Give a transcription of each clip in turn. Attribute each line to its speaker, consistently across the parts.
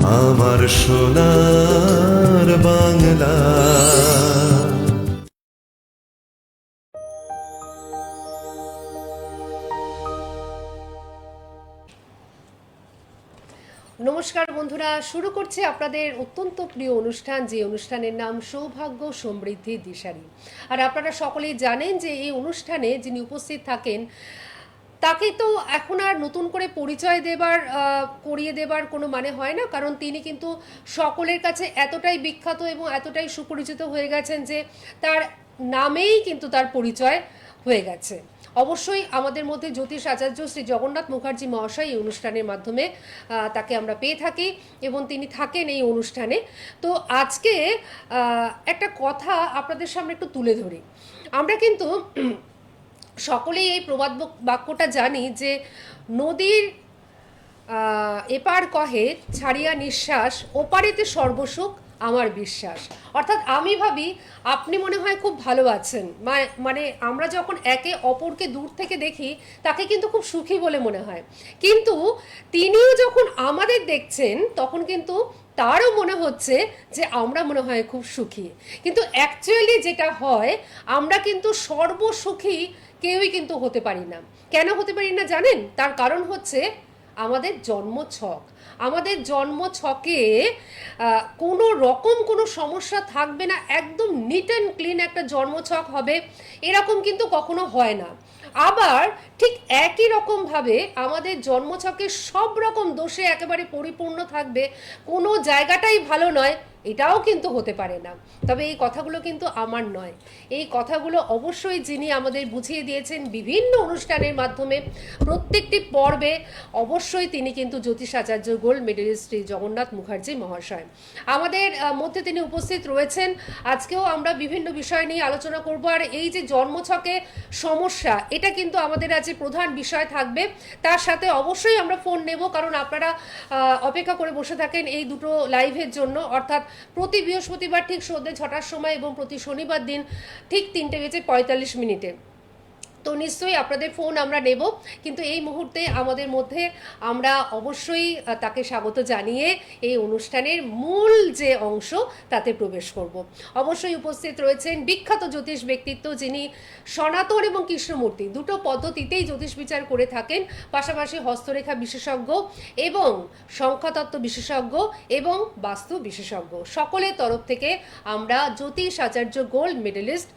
Speaker 1: আমার সোনার বাংলা।
Speaker 2: নমস্কার বন্ধুরা, শুরু করছে আপনাদের অত্যন্ত প্রিয় অনুষ্ঠান, যে অনুষ্ঠানের নাম সৌভাগ্য সমৃদ্ধি দিশারি। আর আপনারা সকলেই জানেন যে এই অনুষ্ঠানে যিনি উপস্থিত থাকেন তাকে তো এখন আর নতুন করে পরিচয় দেবার করিয়ে দেবার কোনো মানে হয় না, কারণ তিনি কিন্তু সকলের কাছে এতটাই বিখ্যাত এবং এতটাই সুপরিচিত হয়ে গেছেন যে তার নামেই কিন্তু তার পরিচয় হয়ে গেছে। অবশ্যই আমাদের মধ্যে জ্যোতিষ আচার্য শ্রী জগন্নাথ মুখার্জি মহাশয় এই অনুষ্ঠানের মাধ্যমে তাকে আমরা পেয়ে থাকি এবং তিনি থাকেন এই অনুষ্ঠানে। তো আজকে একটা কথা আপনাদের সামনে একটু তুলে ধরি। আমরা কিন্তু সকলেই এই প্রবাদ বাক্যটা জানি যে নদীর এপার কহে ছাড়িয়া নিঃশ্বাস, ওপারেতে সর্বসুখ আমার বিশ্বাস। অর্থাৎ আমি ভাবি আপনি মনে হয় খুব ভালো আছেন, মানে আমরা যখন একে অপরকে দূর থেকে দেখি তাকে কিন্তু খুব সুখী বলে মনে হয়, কিন্তু তিনিও যখন আমাদের দেখছেন তখন কিন্তু তারও মনে হচ্ছে যে আমরা মনে হয় খুব সুখী। কিন্তু অ্যাকচুয়ালি যেটা হয়, আমরা কিন্তু সর্বসুখী কেউই কিন্তু হতে পারি না। কেন হতে পারি না জানেন? তার কারণ হচ্ছে আমাদের জন্মছক। আমাদের জন্মছকে কোনো রকম কোনো সমস্যা থাকবে না, একদম নিট অ্যান্ড ক্লিন একটা জন্মছক হবে, এরকম কিন্তু কখনো হয় না। আবার ঠিক একই রকমভাবে আমাদের জন্মছকে সব রকম দোষে একেবারে পরিপূর্ণ থাকবে, কোনো জায়গাটাই ভালো নয়, এটাও কিন্তু হতে পারে না। তবে এই কথাগুলো কিন্তু আমার নয়, এই কথাগুলো অবশ্যই যিনি আমাদের বুঝিয়ে দিয়েছেন বিভিন্ন অনুষ্ঠানের মাধ্যমে প্রত্যেকটি পর্বে, অবশ্যই তিনি কিন্তু জ্যোতিষ আচার্য গোল্ড মেডেলিস্ট শ্রী জগন্নাথ মুখার্জি মহাশয় আমাদের মধ্যে তিনি উপস্থিত রয়েছেন। আজকেও আমরা বিভিন্ন বিষয় নিয়ে আলোচনা করব, আর এই যে জন্মছকে সমস্যা, এটা কিন্তু আমাদের আজ প্রধান বিষয় থাকবে। তার সাথে অবশ্যই আমরা ফোন নেব, কারণ আপনারা অপেক্ষা করে বসে থাকেন এই দুটো লাইভের জন্য, অর্থাৎ প্রতি বৃহস্পতিবার ঠিক সন্ধ্যে 6টার সময় এবং প্রতি শনিবার দিন ঠিক 3:45। তো নিশ্চয়ই আপনাদের ফোন আমরা নেব, কিন্তু এই মুহূর্তে আমাদের মধ্যে আমরা অবশ্যই তাকে স্বাগত জানিয়ে এই অনুষ্ঠানের মূল যে অংশ তাতে প্রবেশ করব। অবশ্যই উপস্থিত রয়েছেন বিখ্যাত জ্যোতিষ ব্যক্তিত্ব, যিনি সনাতন এবং কৃষ্ণমূর্তি দুটো পদ্ধতিতেই জ্যোতিষ বিচার করে থাকেন, পাশাপাশি হস্তরেখা বিশেষজ্ঞ এবং সংখ্যাতত্ত্ব বিশেষজ্ঞ এবং বাস্তু বিশেষজ্ঞ। সকলের তরফ থেকে আমরা জ্যোতিষ আচার্য গোল্ড মেডেলিস্ট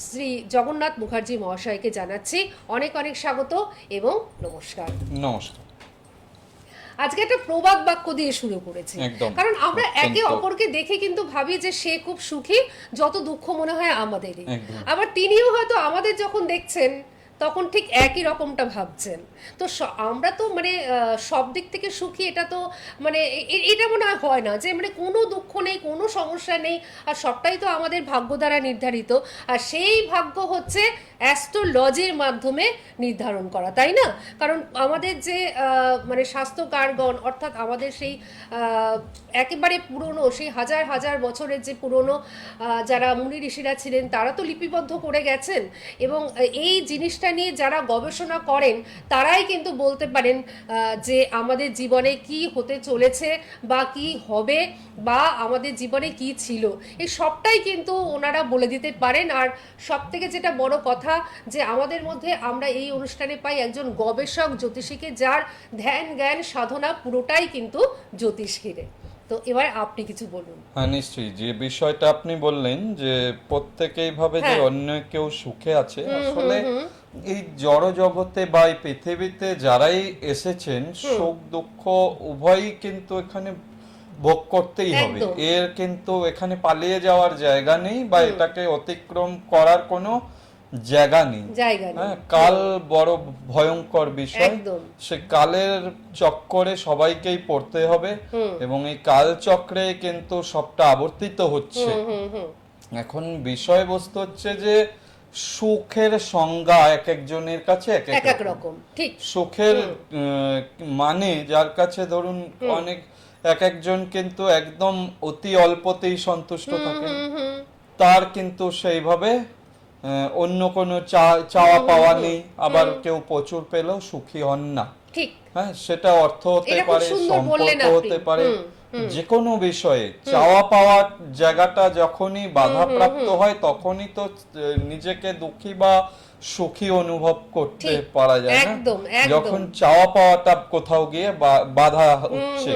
Speaker 2: শ্রী জগন্নাথ মুখার্জি মহাশয়কে জানাচ্ছি অনেক অনেক স্বাগত এবং নমস্কার।
Speaker 3: নমস্কার।
Speaker 2: আজকে একটা প্রবাদ বাক্য দিয়ে শুরু করেছি, কারণ আমরা একে অপরকে দেখে কিন্তু ভাবি যে সে খুব সুখী, যত দুঃখ মনে হয় আমাদেরই। আবার তিনিও হয়তো আমাদের যখন দেখছেন তখন ঠিক একই রকমটা ভাবছেন। তো আমরা তো মানে সব দিক থেকে সুখী, এটা তো মানে এটা মনে হয় না যে মানে কোনো দুঃখ নেই, কোনো সমস্যা নেই, আর সবটাই তো আমাদের ভাগ্য দ্বারা নির্ধারিত। আর সেই ভাগ্য হচ্ছে অ্যাস্ট্রোলজির মাধ্যমে নির্ধারণ করা, তাই না? কারণ আমাদের যে মানে স্বাস্থ্যকারগণ, অর্থাৎ আমাদের সেই একেবারে পুরনো, সেই হাজার হাজার বছরের যে পুরনো যারা মুনি ঋষিরা ছিলেন, তারা তো লিপিবদ্ধ করে গেছেন, এবং এই জিনিসটা নিয়ে যারা গবেষণা করেন তারাই কিন্তু বলতে পারেন যে আমাদের জীবনে কি হতে চলেছে বা কি হবে বা আমাদের জীবনে কি ছিল, এই সবটাই কিন্তু ওনারা বলে দিতে পারেন। আর সব থেকে যেটা বড় কথা, যে আমাদের মধ্যে আমরা এই অনুষ্ঠানে পাই একজন গবেষক জ্যোতিষীকে, যার ধ্যান জ্ঞান সাধনা পুরোটাই কিন্তু জ্যোতিষ ঘিরে। তো এবার আপনি কিছু বলুন।
Speaker 3: হ্যাঁ, নিশ্চয়ই। যে বিষয়টা আপনি বললেন যে প্রত্যেকেই ভাবে যে অন্য কেউ সুখে আছে, আসলে এই জড় জগতে বা এই পৃথিবীতে যারাই এসেছেন, সুখ দুঃখ উভয়ই কিন্তু এখানে ভোগ করতেই হবে। এর কিন্তু এখানে পালিয়ে যাওয়ার জায়গা নেই বা এটাকে অতিক্রম করার কোনো জায়গা নেই। হ্যাঁ, কাল বড় ভয়ঙ্কর বিষয়, সে কালের চক্করে সবাইকেই পড়তে হবে, এবং এই কাল চক্রে কিন্তু সবটা আবর্তিত হচ্ছে। এখন বিষয়বস্তু হচ্ছে যে সুখের সংজ্ঞা এক একজনের কাছে এক এক রকম। ঠিক, সুখের মানে যার কাছে ধরুন অনেক, এক একজন কিন্তু একদম অতি অল্পতেই সন্তুষ্ট থাকেন, তার কিন্তু সেইভাবে অন্য কোনো চাওয়া পাওয়া নেই। আবার কেউ প্রচুর পেলেও সুখী হন না। ঠিক, হ্যাঁ, সেটা অর্থ হতে পারে, সম্পর্ক হতে পারে, যে কোনো বিষয়ে চাওয়া পাওয়ার জায়গাটা যখনই বাধাপ্রাপ্ত হয় তখনই তো নিজেকে দুঃখী বা সুখী অনুভব করতে
Speaker 2: ঠিক,
Speaker 3: পারা যায় না,
Speaker 2: একদম, একদম।
Speaker 3: যখন চাওয়া পাওয়াটা কোথাও গিয়ে বাধা হচ্ছে।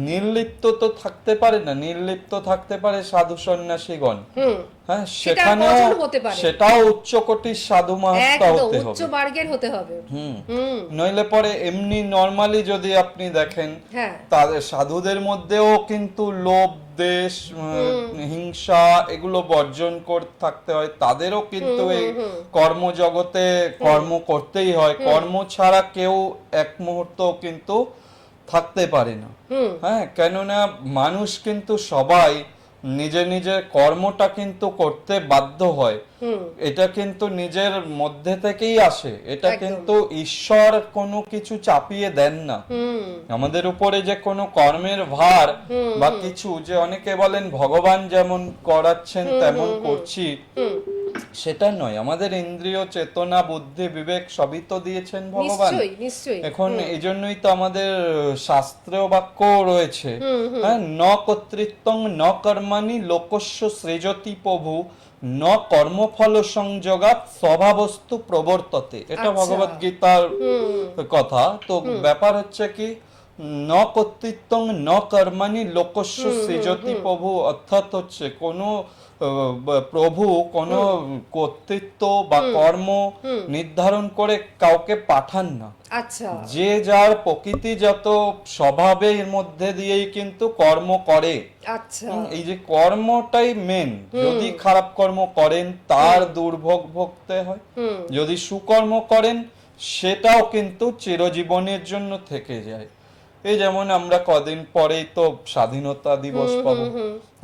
Speaker 3: নির্লিপ্ত তো থাকতে পারে না, নির্লিপ্ত থাকতে পারে সাধু সন্ন্যাসীগণ, হ্যাঁ
Speaker 2: সেটা
Speaker 3: সেখানেও
Speaker 2: কজন হতে পারে?
Speaker 3: সেটাও উচ্চ কোটির সাধু মাহাত্মা
Speaker 2: একদম
Speaker 3: হতে
Speaker 2: উচ্চ
Speaker 3: হবে।
Speaker 2: মার্গের হতে হবে।
Speaker 3: নইলে পরে এমনি নরমালি যদি আপনি দেখেন
Speaker 2: হ্যাঁ,
Speaker 3: তাদের সাধুদের মধ্যেও কিন্তু লোভ, দেশ, হিংসা এগুলো বর্জন করে থাকতে হয়। তাদেরও কিন্তু এই কর্মজগতে কর্ম করতেই হয়। কর্ম ছাড়া কেউ এক মুহূর্ত কিন্তু থাকতে পারে না। হ্যাঁ, কেননা মানুষ কিন্তু সবাই নিজে নিজের কর্মটা কিন্তু করতে বাধ্য হয়। এটা কিন্তু নিজের মধ্যে থেকেই আসে, এটা
Speaker 2: একদম।
Speaker 3: কিন্তু ঈশ্বর কোনো কিছু চাপিয়ে দেন না আমাদের উপরে, যে কোনো কর্মের ভার বা কিছু, যে অনেকে বলেন ভগবান যেমন করাচ্ছেন তেমন করছি, সেটা নয়। আমাদের ইন্দ্রিয়, চেতনা, বুদ্ধি, বিবেক সবই তো দিয়েছেন ভগবান।
Speaker 2: নিশ্চয়ই নিশ্চয়ই।
Speaker 3: এখন এই জন্যই তো আমাদের শাস্ত্রীয় বাক্য রয়েছে, হ্যাঁ, ন কর্তৃত্বং ন কর্মাণি লোকস্য সৃজতি প্রভু ন কর্মফল সংযোগাৎ স্বভাবস্তু প্রবর্ততে। এটা
Speaker 2: আচ্ছা।
Speaker 3: ভগবদ গীতার কথা। তো ব্যাপার হচ্ছে কি, ন কর্তৃত্বং ন কর্মাণি লোকস্য সৃজতি প্রভু, অর্থাৎ হচ্ছে কোনো প্রভু কোনো কর্তৃত্ব বা কর্ম নির্ধারণ করে কাউকে পাঠান না।
Speaker 2: আচ্ছা,
Speaker 3: যে যার প্রকৃতিজাত স্বভাবের মধ্যে দিয়েই কিন্তু কর্ম করে।
Speaker 2: আচ্ছা,
Speaker 3: এই যে কর্মটাই মেন। যদি খারাপ কর্ম করেন তার দুর্ভোগ ভোগতে হয়, যদি সুকর্ম করেন সেটাও কিন্তু চিরজীবনের জন্য থেকে যায়। এই যেমন আমরা কদিন পরেই তো স্বাধীনতা দিবস পাবো।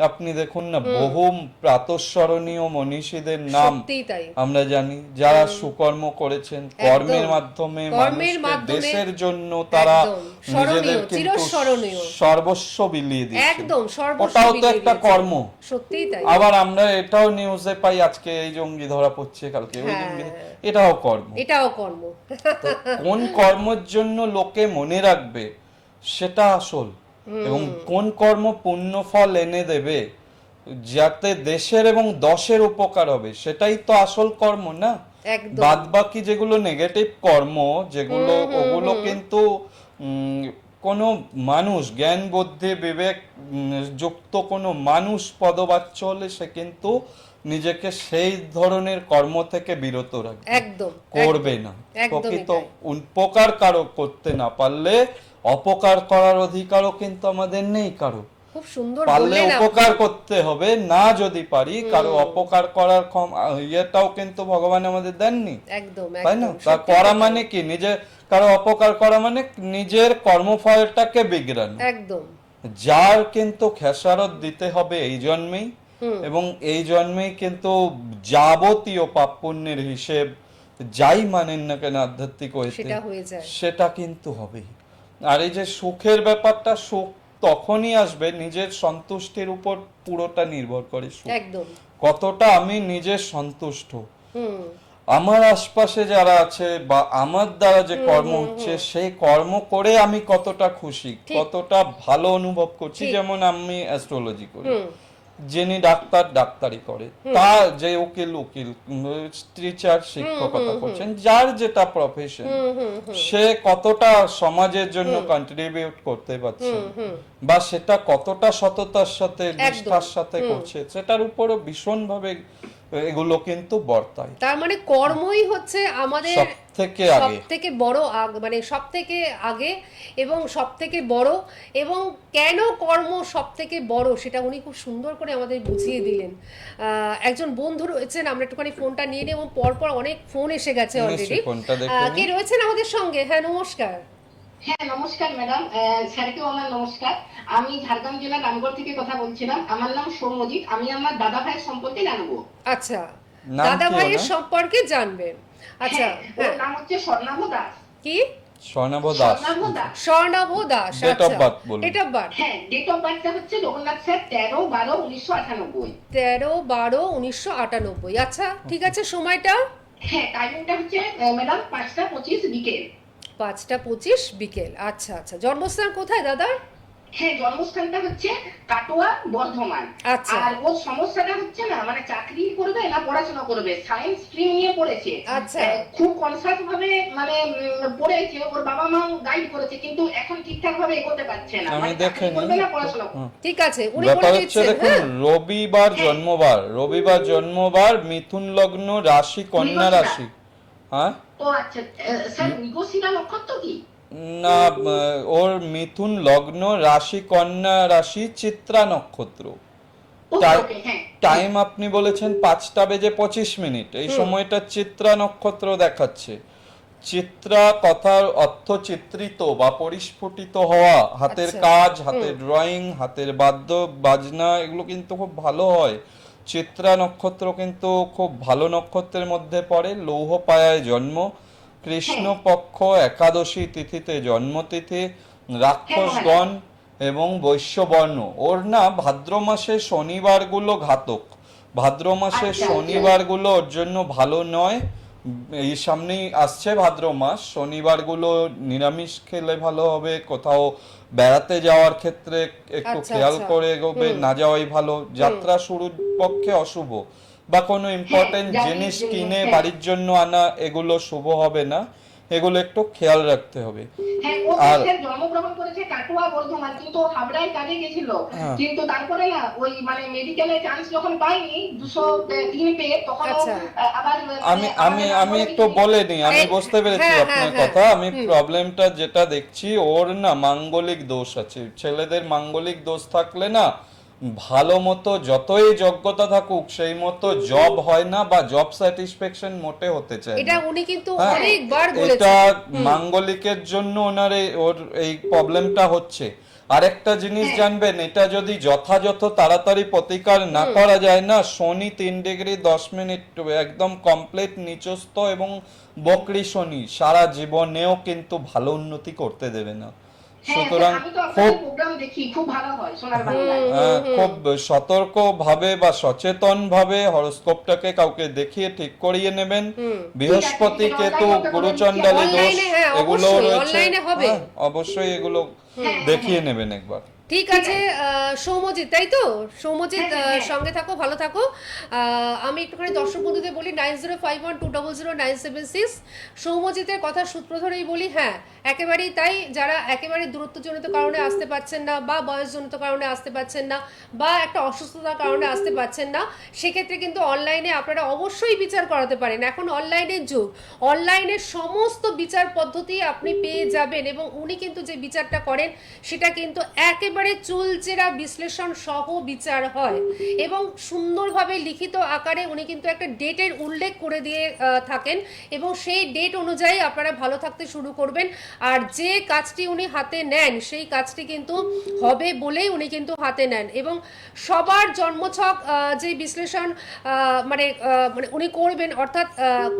Speaker 3: আপনি দেখুন না, বহু প্রাতঃস্মরণীয় মনীষীদের নাম
Speaker 2: সত্যিই তাই।
Speaker 3: আমরা জানি, যারা সুকর্ম করেছেন কর্মের মাধ্যমে,
Speaker 2: কর্মের
Speaker 3: মানুষকে
Speaker 2: মাধ্যমে,
Speaker 3: দেশের জন্য তারা
Speaker 2: একদম, স্মরণীয়,
Speaker 3: নিজেদের কিন্তু
Speaker 2: চিরস্মরণীয়।
Speaker 3: সর্বস্ব বিলিয়ে দিয়েছেন।
Speaker 2: একদম সর্বস্ব
Speaker 3: ওটাও তো
Speaker 2: বিলিয়ে
Speaker 3: একটা
Speaker 2: দিয়েছে।
Speaker 3: কর্ম।
Speaker 2: সত্যিই তাই।
Speaker 3: আবার আমরা এটাও নিউজে পাই, আজকে এই জঙ্গি ধরা পড়ছে, কালকে ওই জঙ্গি, এটাও কর্ম।
Speaker 2: এটাও কর্ম।
Speaker 3: তো কোন কর্মের জন্য লোকে মনে রাখবে সেটা আসল, এবং কোন কর্ম পুণ্য ফল এনে দেবে যাতে দেশের এবং দশের উপকার হবে, সেটাই তো আসল কর্ম না।
Speaker 2: একদম।
Speaker 3: বাদ বাকি যেগুলো নেগেটিভ কর্ম, যেগুলো ওগুলো কিন্তু কোনো মানুষ, জ্ঞান বুদ্ধি বিবেক যুক্ত কোনো মানুষ পদবাচ্য হলে সে কিন্তু নিজেকে সেই ধরনের কর্ম থেকে বিরত রাখবে,
Speaker 2: একদম
Speaker 3: করবে না।
Speaker 2: একদমই
Speaker 3: প্রকৃত
Speaker 2: তাই।
Speaker 3: উপকার কারো করতে না পারলে অপকার করার অধিকারও কিন্তু আমাদের নেই কারো।
Speaker 2: খুব সুন্দর
Speaker 3: পারলে
Speaker 2: বললেন আপনি।
Speaker 3: উপকার করতে হবে, না যদি পারি কারো অপকার করার ইয়েটাও কিন্তু ভগবান আমাদের দেননি,
Speaker 2: একদম
Speaker 3: তাই না?
Speaker 2: একদম
Speaker 3: তা
Speaker 2: সত্যি
Speaker 3: করা
Speaker 2: কথা।
Speaker 3: মানে কি, নিজে কারো অপকার করা মানে নিজের কর্মফলটাকে বিগড়ানো।
Speaker 2: একদম।
Speaker 3: যার কিন্তু খেসারত দিতে হবে এই জন্মেই, এবং এই জন্মেই কিন্তু যাবতীয় পাপ পুণ্যের হিসেব যাই মানেন না কেন আধ্যাত্মিক হইতে,
Speaker 2: সেটা হয়ে যায়।
Speaker 3: সেটা কিন্তু হবে। আর এই যে সুখের ব্যাপারটা, সুখ তখনই আসবে নিজের সন্তুষ্টির উপর পুরোটা নির্ভর করে। সুখ
Speaker 2: একদম।
Speaker 3: কতটা আমি নিজে সন্তুষ্ট, আমার আশপাশে যারা আছে বা আমার দ্বারা যে কর্ম হচ্ছে সেই কর্ম করে আমি কতটা খুশি, কতটা ভালো অনুভব করছি। যেমন আমি অ্যাস্ট্রোলজি করি, যিনি ডাক্তার ডাক্তারি করে, তার যে উকিল উকিল, টিচার শিক্ষকতা করছেন, যার যেটা প্রফেশন, সে কতটা সমাজের জন্য কন্ট্রিবিউট করতে পারছে বা সেটা কতটা সততার সাথে নিষ্ঠার সাথে করছে, সেটার উপরও ভীষণভাবে এগুলো কিন্তু বর্তায়।
Speaker 2: তার মানে কর্মই হচ্ছে আমাদের
Speaker 3: সবথেকে আগে,
Speaker 2: সবথেকে বড় মানে সবথেকে আগে এবং সবথেকে বড়, এবং কেন কর্ম সবথেকে বড় সেটা উনি খুব সুন্দর করে আমাদের বুঝিয়ে দিলেন। একজন বন্ধু রয়েছেন, আমরা একটুখানি ফোনটা নিয়ে নেব, পরপর অনেক ফোন এসে গেছে অলরেডি।
Speaker 3: ফোনটা দেখুন।
Speaker 2: কে রয়েছেন আমাদের সঙ্গে? হ্যাঁ, নমস্কার।
Speaker 4: হ্যাঁ নমস্কার ম্যাডাম, স্যারকেও আমার নমস্কার। আমি ঝাড়গ্রাম জেলার রামগড় থেকে কথা বলছিলাম। আমার নাম সৌম্যজিৎ। আমি আমার দাদা ভাইয়ের সম্পর্কে জানবো।
Speaker 2: আচ্ছা,
Speaker 3: নাম
Speaker 2: দাদা
Speaker 3: কি
Speaker 2: ভাইয়ের
Speaker 3: ওনার?
Speaker 2: সম্পর্কে জানবেন। আচ্ছা,
Speaker 4: ওর নাম হচ্ছে স্বর্ণাভ দাস।
Speaker 2: কি?
Speaker 3: Swarnava Das.
Speaker 4: Swarnava Das.
Speaker 2: Swarnava Das.
Speaker 3: Date of birth বলুন।
Speaker 2: Date of birth?
Speaker 4: হ্যাঁ, ডেট অফ বার্থটা হচ্ছে জগন্নাথ স্যার 13/12/1998।
Speaker 2: 13/12/1998। আচ্ছা ঠিক আছে, সময়টা?
Speaker 4: হ্যাঁ, টাইমিংটা হচ্ছে ম্যাডাম 5টা 25 বিকেল।
Speaker 2: 5টা 25 বিকেল। আচ্ছা আচ্ছা, জন্মস্থান কোথায় দাদা?
Speaker 4: হ্যাঁ, জন্মস্থানটা হচ্ছে কাটোয়া, বর্ধমান।
Speaker 2: আচ্ছা।
Speaker 4: আর ওর সমস্যাটা হচ্ছে না মানে চাকরি করবে না পড়াশোনা করবে, সায়েন্স স্ট্রিম নিয়ে পড়েছে।
Speaker 2: আচ্ছা।
Speaker 4: খুব কনসাস ভাবে মানে পড়েছে, ওর বাবা মা গাইড করেছে, কিন্তু এখন ঠিকঠাক ভাবে এগোতে পারছে না,
Speaker 3: আমি
Speaker 4: মানে
Speaker 3: দেখে
Speaker 4: চাকরি করবে
Speaker 3: নিই।
Speaker 4: না পড়াশোনা করবে।
Speaker 2: ঠিক আছে, উনি
Speaker 3: ব্যাপার
Speaker 2: বলে
Speaker 3: হচ্ছে
Speaker 2: দিচ্ছেন।
Speaker 3: দেখুন,
Speaker 2: হ্যাঁ,
Speaker 3: রবিবার জন্মবার, মিথুন লগ্ন, রাশি কন্যা
Speaker 4: মৃগশিরা।
Speaker 3: রাশি। হ্যাঁ,
Speaker 4: ও আচ্ছা, স্যার মৃগশিরা নক্ষত্র কি?
Speaker 3: না, ওর মিথুন লগ্ন, রাশি কন্যা রাশি, চিত্রা নক্ষত্র।
Speaker 4: ওকে
Speaker 3: টাই-
Speaker 4: ওকে, হ্যাঁ।
Speaker 3: টাইম আপনি বলেছেন 5:25। এই সময়টা চিত্রা নক্ষত্র দেখাচ্ছে। চিত্রা কথার অর্থ চিত্রিত বা পরিস্ফুটিত হওয়া, হাতের
Speaker 2: আচ্ছা।
Speaker 3: কাজ, হাতের ড্রয়িং, হাতের বাদ্য বাজনা, এগুলো কিন্তু খুব ভালো হয়। চিত্রা নক্ষত্র কিন্তু খুব ভালো নক্ষত্রের মধ্যে পড়ে। লৌহ পায়ায় জন্ম, কৃষ্ণপক্ষ একাদশী তিথিতে জন্মতিথি, রাক্ষসগণ এবং বৈশ্যবর্ণ। ওর না ভাদ্র মাসে শনিবারগুলো ঘাতক, ভাদ্র মাসে
Speaker 4: আচ্ছা,
Speaker 3: শনিবারগুলো ওর জন্য ভালো নয়। এই সামনেই আসছে ভাদ্র মাস, শনিবারগুলো নিরামিষ খেলে ভালো হবে। কোথাও বেড়াতে যাওয়ার ক্ষেত্রে একটু
Speaker 2: আচ্ছা,
Speaker 3: খেয়াল
Speaker 2: আচ্ছা।
Speaker 3: করে এগোবে, না যাওয়াই ভালো। যাত্রা শুরুর পক্ষে অশুভ, বা কোনো ইম্পর্টেন্ট
Speaker 4: জানির
Speaker 3: জিনিস
Speaker 4: জন্য,
Speaker 3: কিনে
Speaker 4: হ্যাঁ।
Speaker 3: বাড়ির জন্য আনা, এগুলো শুভ হবে না, এগুলো একটু খেয়াল রাখতে হবে।
Speaker 4: হ্যাঁ, ও
Speaker 3: আর
Speaker 4: স্যার জন্মগ্রহণ করেছে কাটোয়া, বর্ধমান, কিন্তু ও হাবড়ায় কাজে গেছিল।
Speaker 3: হ্যাঁ।
Speaker 4: কিন্তু তারপরে না ওই মানে মেডিকেলে চান্স যখন পাইনি 203 পেয়ে, তখন ও
Speaker 2: আচ্ছা।
Speaker 4: আবার
Speaker 3: আমি একটু বলে নিই, আমি
Speaker 2: এই-
Speaker 3: বুঝতে পেরেছি
Speaker 2: হ্যাঁ,
Speaker 3: আপনার
Speaker 2: হ্যাঁ,
Speaker 3: কথা।
Speaker 2: হ্যাঁ।
Speaker 3: আমি প্রবলেমটা যেটা দেখছি, ওর না মাঙ্গলিক দোষ আছে। ছেলেদের মাঙ্গলিক দোষ থাকলে না ভালো মতো যতই যোগ্যতা থাকুক সেই মতো জব হয় না, বা জব স্যাটিসফ্যাকশন মোটে হতে চায়
Speaker 2: এটা
Speaker 3: না।
Speaker 2: উনি কিন্তু
Speaker 3: হ্যাঁ,
Speaker 2: অনেকবার
Speaker 3: এটা
Speaker 2: বলেছেন।
Speaker 3: মাঙ্গলিকের জন্য ওনার ওর এই প্রবলেমটা হচ্ছে। আরেকটা জিনিস জানবেন, এটা যদি যথাযথ তাড়াতাড়ি প্রতিকার না করা যায় না, শনি 3°10' একদম কমপ্লিট নিচস্থ এবং বকরি শনি সারা জীবনেও কিন্তু ভালো উন্নতি করতে দেবে না। সুতরাং
Speaker 4: আমি তো
Speaker 3: খুব
Speaker 4: আপনাদের প্রোগ্রাম দেখি, খুব ভালো হয় সোনার বাংলায়।
Speaker 3: খুব সতর্ক ভাবে বা সচেতন ভাবে হরোস্কোপটাকে কাউকে দেখিয়ে ঠিক করিয়ে নেবেন। বৃহস্পতি,
Speaker 4: ঠিক আছে,
Speaker 3: কেতু,
Speaker 4: অনলাইনে
Speaker 3: গুরুচণ্ডালী দোষ
Speaker 2: অনলাইনে, হ্যাঁ,
Speaker 3: এগুলো
Speaker 2: অবশ্যই,
Speaker 3: রয়েছে।
Speaker 2: অনলাইনে হবে।
Speaker 3: হ্যাঁ, অবশ্যই এগুলো দেখিয়ে নেবেন একবার।
Speaker 2: ঠিক আছে, সৌম্যজিৎ, তাই তো? সৌম্যজিৎ, সঙ্গে থাকো, ভালো থাকো। আমি একটুখানি দর্শক বন্ধুদের বলি 9051200976। সৌম্যজিতের কথা সূত্র ধরেই বলি, হ্যাঁ একেবারেই তাই। যারা একেবারে দূরত্বজনিত কারণে আসতে পারছেন না, বা বয়সজনিত কারণে আসতে পারছেন না, বা একটা অসুস্থতার কারণে আসতে পারছেন না, সেক্ষেত্রে কিন্তু অনলাইনে আপনারা অবশ্যই বিচার করাতে পারেন। এখন অনলাইনের যুগ, অনলাইনের সমস্ত বিচার পদ্ধতি আপনি পেয়ে যাবেন, এবং উনি কিন্তু যে বিচারটা করেন সেটা কিন্তু একেবারে চুলচেরা বিশ্লেষণ সহ বিচার হয়, এবং সুন্দরভাবে লিখিত আকারে উনি কিন্তু একটা ডেটের উল্লেখ করে দিয়ে থাকেন, এবং সেই ডেট অনুযায়ী আপনারা ভালো থাকতে শুরু করবেন। আর যে কাজটি উনি হাতে নেন সেই কাজটি কিন্তু হবে বলেই উনি কিন্তু হাতে নেন, এবং সবার জন্মছক যে বিশ্লেষণ মানে উনি করবেন, অর্থাৎ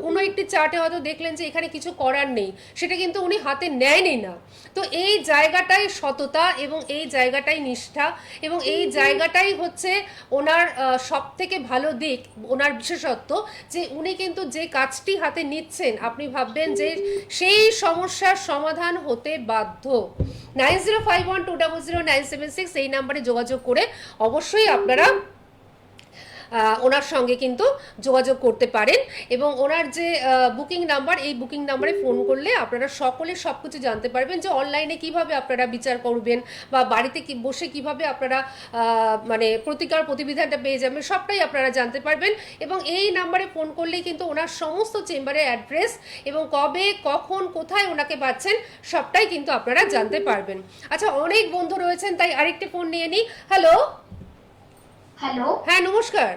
Speaker 2: কোনো একটি চার্টে হয়তো দেখলেন যে এখানে কিছু করার নেই, সেটা কিন্তু উনি হাতে নেয়নি না। তো এই জায়গাটাই সততা, এবং এই জায়গাটাই নিষ্ঠা, এবং এই জায়গাটাই হচ্ছে ওনার সব থেকে ভালো দিক, ওনার বিশেষত্ব, যে উনি কিন্তু যে কাজটি হাতে নিচ্ছেন আপনি ভাববেন যে সেই সমস্যার সমাধান হতে বাধ্য। 9051200976 এই নাম্বারে যোগাযোগ করে অবশ্যই আপনারা ওনার সঙ্গে কিন্তু যোগাযোগ করতে পারেন, এবং ওনার যে বুকিং নাম্বার, এই বুকিং নাম্বারে ফোন করলে আপনারা সকলে সব কিছু জানতে পারবেন, যে অনলাইনে কিভাবে আপনারা বিচার করবেন, বা বাড়িতে বসে কিভাবে আপনারা মানে প্রতিকার প্রতিবিধানটা পেয়ে যাবেন, সবটাই আপনারা জানতে পারবেন। এবং এই নাম্বারে ফোন করলেই কিন্তু ওনার সমস্ত চেম্বারের অ্যাড্রেস, এবং কবে কখন কোথায় ওনাকে পাচ্ছেন, সবটাই কিন্তু আপনারা জানতে পারবেন। আচ্ছা, অনেক বন্ধু রয়েছেন, তাই আরেকটি ফোন নিয়ে নিই। হ্যালো।
Speaker 5: হ্যালো,
Speaker 2: হ্যাঁ, নমস্কার।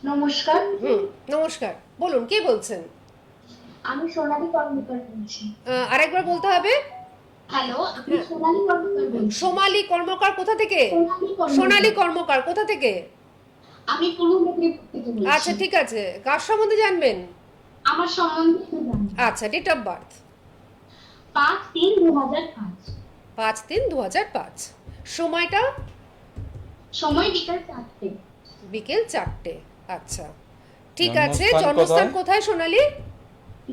Speaker 5: নমস্কার।
Speaker 2: নমস্কার, বলুন কে বলছেন?
Speaker 5: আমি সোনালী কর্মকার বলছি।
Speaker 2: আরেকবার বলতে হবে।
Speaker 5: হ্যালো, আমি সোনালী কর্মকার বলছি।
Speaker 2: সোমালি কর্মকার কোথা থেকে?
Speaker 5: সোনালী
Speaker 2: সোনালী কর্মকার কোথা থেকে?
Speaker 5: আমি পূর্ব মেদিনীপুর থেকে বলছি।
Speaker 2: আচ্ছা, ঠিক আছে। কার সম্বন্ধে জানবেন?
Speaker 5: আমার সম্বন্ধে একটু জানতে।
Speaker 2: আচ্ছা, ডেট অফ বার্থ
Speaker 5: 5/3/2005।
Speaker 2: 5/3/2005। সময়টা?
Speaker 5: সময় বিকাল 4টে।
Speaker 2: বিকেল 4টে। আচ্ছা, ঠিক আছে।
Speaker 3: জন্মস্থান
Speaker 2: জন্মস্থান
Speaker 3: কোথায়?
Speaker 2: কোথায় সোনালী?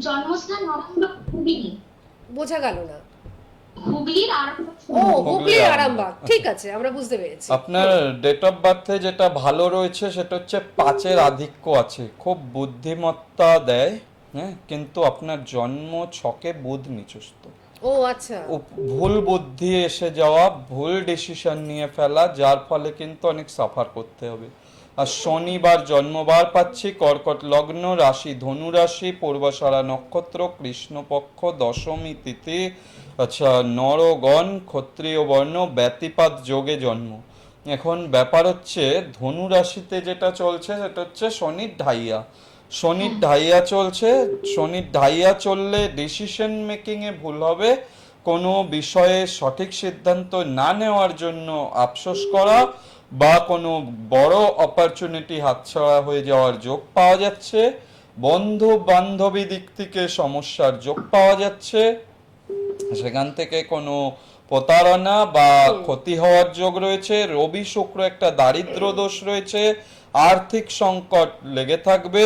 Speaker 5: জন্মস্থান আরামবাগ হুগলি।
Speaker 2: বোঝা গেল না।
Speaker 5: হুগলির আর
Speaker 2: ও হুগলির
Speaker 3: আরামবাগ।
Speaker 2: আরামবাগ, ঠিক আছে, আমরা বুঝতে পেরেছি।
Speaker 3: আপনার ডেট অফ বার্থে যেটা ভালো রয়েছে সেটা হচ্ছে 5-এর আধিক্য আছে, খুব বুদ্ধিমত্তা দেয়, হ্যাঁ, কিন্তু আপনার জন্ম ছকে বুধ নিচস্থ।
Speaker 2: ও আচ্ছা,
Speaker 3: ভুল বুদ্ধি এসে যাওয়া, ভুল ডিসিশন নিয়ে ফেলা, যার ফলে কিন্তু অনেক সাফার করতে হবে। আর শনিবার জন্মবার পাচ্ছি, কর্কট লগ্ন, রাশি ধনু রাশি, পূর্বাষাঢ়া নক্ষত্র, কৃষ্ণপক্ষ, দশমী তিথি, আচ্ছা, নরগণ, ক্ষত্রিয় বর্ণ, ব্যতিপাত যোগে জন্ম। এখন ব্যাপার হচ্ছে ধনু রাশিতে যেটা চলছে সেটা হচ্ছে শনির ঢাইয়া। শনির ঢাইয়া চলছে, শনির ঢাইয়া চললে ডিসিশন মেকিং এ ভুল হবে, কোনো বিষয়ে সঠিক সিদ্ধান্ত না নেওয়ার জন্য আফসোস করা বা কোনো বড় অপরচুনিটি হাতছাড়া হয়ে যাওয়ার যোগ পাওয়া যাচ্ছে। বন্ধু বান্ধবী দিক থেকে সমস্যার যোগ পাওয়া যাচ্ছে, সেখান থেকে কোনো প্রতারণা বা ক্ষতি হওয়ার যোগ রয়েছে। রবি শুক্র একটা দারিদ্র দোষ রয়েছে, আর্থিক সংকট লেগে থাকবে,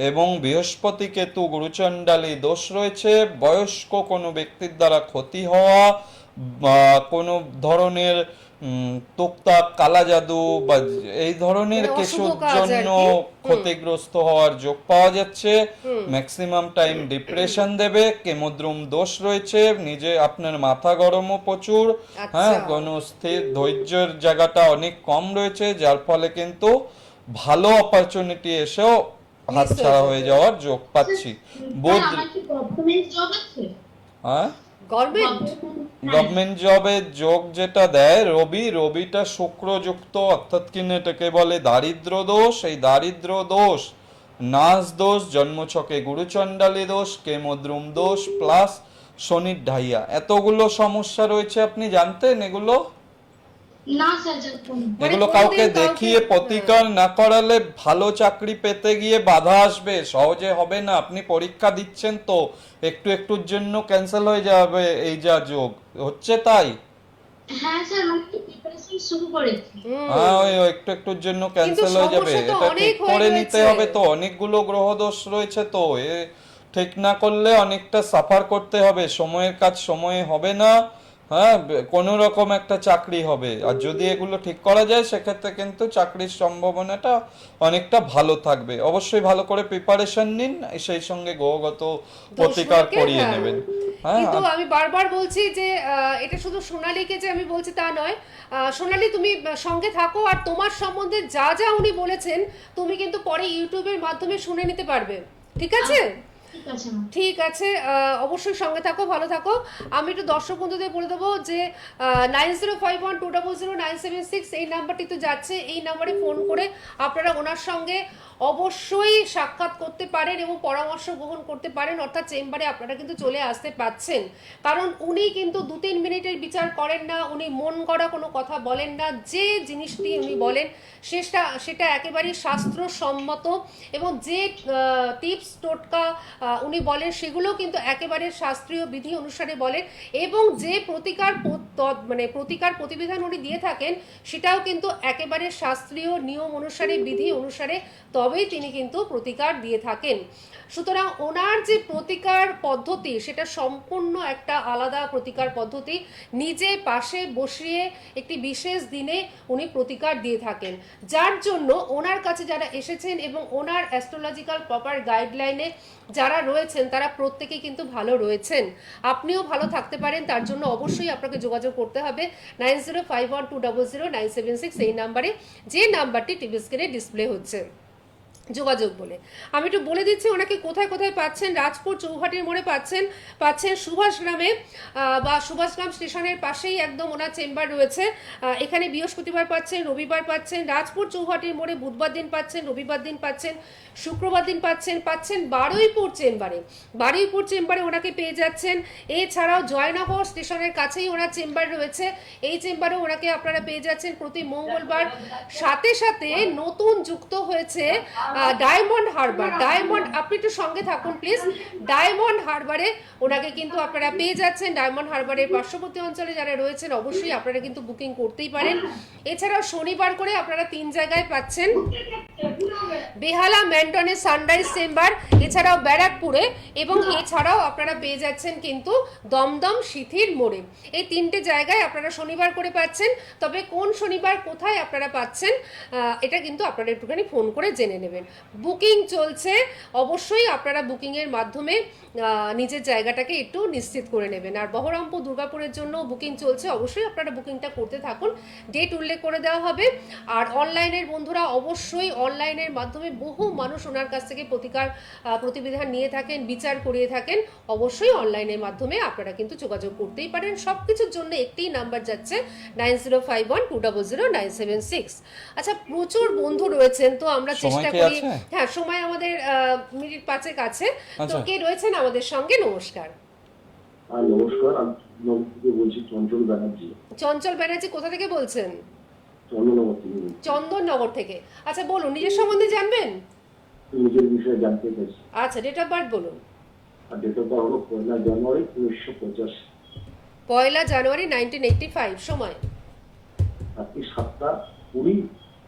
Speaker 3: এবং বৃহস্পতি কেতু গুরুচণ্ডালী দোষ রয়েছে। বয়স্ক কোনো ব্যক্তির দ্বারা ক্ষতি হওয়া বা কোনো ধরনের টুকটাক কালা জাদু বা এই ধরনের
Speaker 2: মানে
Speaker 3: কিছুর
Speaker 2: অশুভ কাজ আর
Speaker 3: জন্য
Speaker 2: কি।
Speaker 3: ক্ষতিগ্রস্ত হওয়ার যোগ পাওয়া যাচ্ছে। ম্যাক্সিমাম টাইম ডিপ্রেশন দেবে, কেমোদ্রুম দোষ রয়েছে, নিজে আপনার মাথা গরমও প্রচুর, হ্যাঁ,
Speaker 2: আচ্ছা।
Speaker 3: কোনো স্থির ধৈর্যের জায়গাটা অনেক কম রয়েছে, যার ফলে কিন্তু ভালো অপরচুনিটি এসেও হাতছাড়া হয়ে যাওয়ার যোগ পাচ্ছি। বুধ,
Speaker 5: আমার কি গভর্নমেন্ট জব আছে?
Speaker 3: হ্যাঁ,
Speaker 2: গভর্নমেন্ট,
Speaker 3: গভর্নমেন্ট জবের যোগ যেটা দেয় রবি, রবিটা শুক্রযুক্ত, অর্থাৎ কিনা এটাকে বলে দারিদ্র দোষ। এই দারিদ্র দোষ, নাশ দোষ, জন্মছকে গুরুচণ্ডালী দোষ, কেমোদ্রুম দোষ প্লাস শনির ঢাইয়া, এতগুলো সমস্যা রয়েছে। আপনি জানতেন এগুলো?
Speaker 5: না স্যার, জানতাম না।
Speaker 2: মানে
Speaker 3: এগুলো
Speaker 2: কোনোদিন
Speaker 3: কাউকে
Speaker 2: কাউকে-
Speaker 3: দেখিয়ে প্রতিকার না করালে ভালো চাকরি পেতে গিয়ে বাধা আসবে, সহজে হবে না। আপনি পরীক্ষা দিচ্ছেন তো একটু একটুর জন্য ক্যান্সেল হয়ে যাবে এই যা যোগ হচ্ছে, তাই
Speaker 5: হ্যাঁ স্যার, মানে প্রিপারেশন শুরু করেছি।
Speaker 3: হ্যাঁ, ওই একটু একটুর জন্য ক্যান্সেল হয়ে যাবে,
Speaker 2: সমস্যা তো
Speaker 3: এটা
Speaker 2: অনেক
Speaker 3: ঠিক
Speaker 2: হয়ে
Speaker 3: করে নিতে
Speaker 2: রয়েছে।
Speaker 3: হবে। তো অনেকগুলো গ্রহ দোষ রয়েছে, তো এ ঠিক না করলে অনেকটা সাফার করতে হবে, সময়ের কাজ সময়ে হবে না, হ্যাঁ, কোনো রকম একটা চাকরি হবে। আর যদি এগুলো ঠিক করা যায় সেক্ষেত্রে কিন্তু চাকরির সম্ভাবনাটা অনেকটা ভালো থাকবে। অবশ্যই ভালো করে প্রিপারেশন নিন, সেই সঙ্গে গ্রহগত প্রতিকার
Speaker 2: দোষগুলোকে,
Speaker 3: করিয়ে
Speaker 2: হ্যাঁ।
Speaker 3: নেবেন। হ্যাঁ,
Speaker 2: কিন্তু আমি বারবার বলছি যে এটা শুধু সোনালীকে যে আমি বলছি তা নয়, সোনালী তুমি সঙ্গে থাকো, আর তোমার সম্বন্ধে যা যা উনি বলেছেন তুমি কিন্তু পরে ইউটিউবের মাধ্যমে শুনে নিতে পারবে, ঠিক আছে?
Speaker 5: ঠিক আছে ম্যাম।
Speaker 2: ঠিক আছে, অবশ্যই সঙ্গে থাকো, ভালো থাকো। আমি একটু দর্শক বন্ধুদের বলে দেবো যে 9051200976 এই নাম্বারটি তো যাচ্ছে, এই নাম্বারে ফোন করে আপনারা ওনার সঙ্গে অবশ্যই সাক্ষাৎ করতে পারেন এবং পরামর্শ গ্রহণ করতে পারেন, অর্থাৎ চেম্বারে আপনারা কিন্তু চলে আসতে পাচ্ছেন। কারণ উনি কিন্তু 2-3 মিনিটের বিচার করেন না, উনি মন গড়া কোনো কথা বলেন না, যে জিনিসটি উনি বলেন সেটা একেবারেই শাস্ত্রসম্মত, এবং যে টিপস টোটকা উনি বলেন সেগুলো কিন্তু একেবারে শাস্ত্রীয় বিধি অনুসারে বলেন, এবং যে প্রতিকার প্রতিবিধান উনি দিয়ে থাকেন সেটাও কিন্তু একেবারে শাস্ত্রীয় নিয়ম অনুসারে, বিধি অনুসারে, তবেই তিনি কিন্তু প্রতিকার দিয়ে থাকেন। সুতরাং ওনার যে প্রতিকার পদ্ধতি সেটা সম্পূর্ণ একটা আলাদা প্রতিকার পদ্ধতি, নিজে পাশে বসিয়ে একটি বিশেষ দিনে উনি প্রতিকার দিয়ে থাকেন, যার জন্য ওনার কাছে যারা এসেছেন এবং ওনার অ্যাস্ট্রোলজিক্যাল প্রপার গাইডলাইনে যারা রয়েছেন তারা প্রত্যেকেই কিন্তু ভালো রয়েছেন। আপনিও ভালো থাকতে পারেন, তার জন্য অবশ্যই আপনাকে যোগাযোগ করতে হবে 9051200976 এই নাম্বারে, যে নাম্বারটি টিভি স্ক্রিনে ডিসপ্লে হচ্ছে, যোগাযোগ বলে। আমি একটু বলে দিচ্ছি ওনাকে কোথায় কোথায় পাচ্ছেন। রাজপুর চৌহাটির মোড়ে পাচ্ছেন সুভাষগ্রামে, বা সুভাষগ্রাম স্টেশনের পাশেই একদম ওনার চেম্বার রয়েছে। এখানে বৃহস্পতিবার পাচ্ছেন, রবিবার পাচ্ছেন। রাজপুর চৌহাটির মোড়ে বুধবার দিন পাচ্ছেন, রবিবার দিন পাচ্ছেন, শুক্রবার দিন পাচ্ছেন বারুইপুর চেম্বারে ওনাকে পেয়ে যাচ্ছেন। এছাড়াও জয়নগর স্টেশনের কাছেই ওনার চেম্বার রয়েছে, এই চেম্বারে ওনাকে আপনারা পেয়ে যাচ্ছেন প্রতি মঙ্গলবার। সাথে সাথে নতুন যুক্ত হয়েছে ডায়মন্ড হারবার। আপনি একটু সঙ্গে থাকুন প্লিজ। ডায়মন্ড হারবারে ওনাকে কিন্তু আপনারা পেয়ে যাচ্ছেন। ডায়মন্ড হারবারের পার্শ্ববর্তী অঞ্চলে যারা রয়েছেন অবশ্যই আপনারা কিন্তু বুকিং করতেই পারেন। এছাড়াও শনিবার করে আপনারা 3 জায়গায় পাচ্ছেন। বেহালা ম্যান্টনে সানরাইজ চেম্বার, এছাড়াও ব্যারাকপুরে, এবং এছাড়াও আপনারা পেয়ে যাচ্ছেন কিন্তু দমদম সিথির মোড়ে। এই তিনটে জায়গায় আপনারা শনিবার করে পাচ্ছেন। তবে কোন শনিবার কোথায় আপনারা পাচ্ছেন এটা কিন্তু আপনারা একটুখানি ফোন করে জেনে নেবেন। বুকিং চলছে, অবশ্যই আপনারা বুকিংয়ের মাধ্যমে নিজের জায়গাটাকে একটু নিশ্চিত করে নেবেন। আর বহরমপুর দুর্গাপুরের জন্য বুকিং চলছে, অবশ্যই আপনারা বুকিংটা করতে থাকুন, ডেট উল্লেখ করে দেওয়া হবে। আর অনলাইনের বন্ধুরা অবশ্যই অনলাইনের মাধ্যমে বহু মানুষ ওনার কাছ থেকে প্রতিবিধান নিয়ে থাকেন, বিচার করিয়ে থাকেন, অবশ্যই অনলাইনের মাধ্যমে আপনারা কিন্তু যোগাযোগ করতেই পারেন। সব কিছুর জন্য একটি নাম্বার যাচ্ছে 9051200976। আচ্ছা, প্রচুর বন্ধু রয়েছেন, তো আমরা চেষ্টা করি, হ্যাঁ সময় আমাদের মিনিট 5 আছে। তো কে রয়েছেন আমাদের সঙ্গে? নমস্কার।
Speaker 6: নমস্কার, আমি বলছি চঞ্চল ব্যানার্জি।
Speaker 2: চঞ্চল ব্যানার্জি কোথা থেকে বলছেন?
Speaker 6: চন্দননগর থেকে।
Speaker 2: চন্দননগর থেকে। আচ্ছা বলুন, নিজের সম্বন্ধে জানবেন?
Speaker 6: নিজের বিষয়ে জানতে চাইছি।
Speaker 2: আচ্ছা, ডেট অফ বার্থ বলুন।
Speaker 6: আর ডেট অফ বার্থ হলো 1 জানুয়ারি 1950।
Speaker 2: 1 জানুয়ারি 1985। সময়?
Speaker 6: রাত্রি 7:20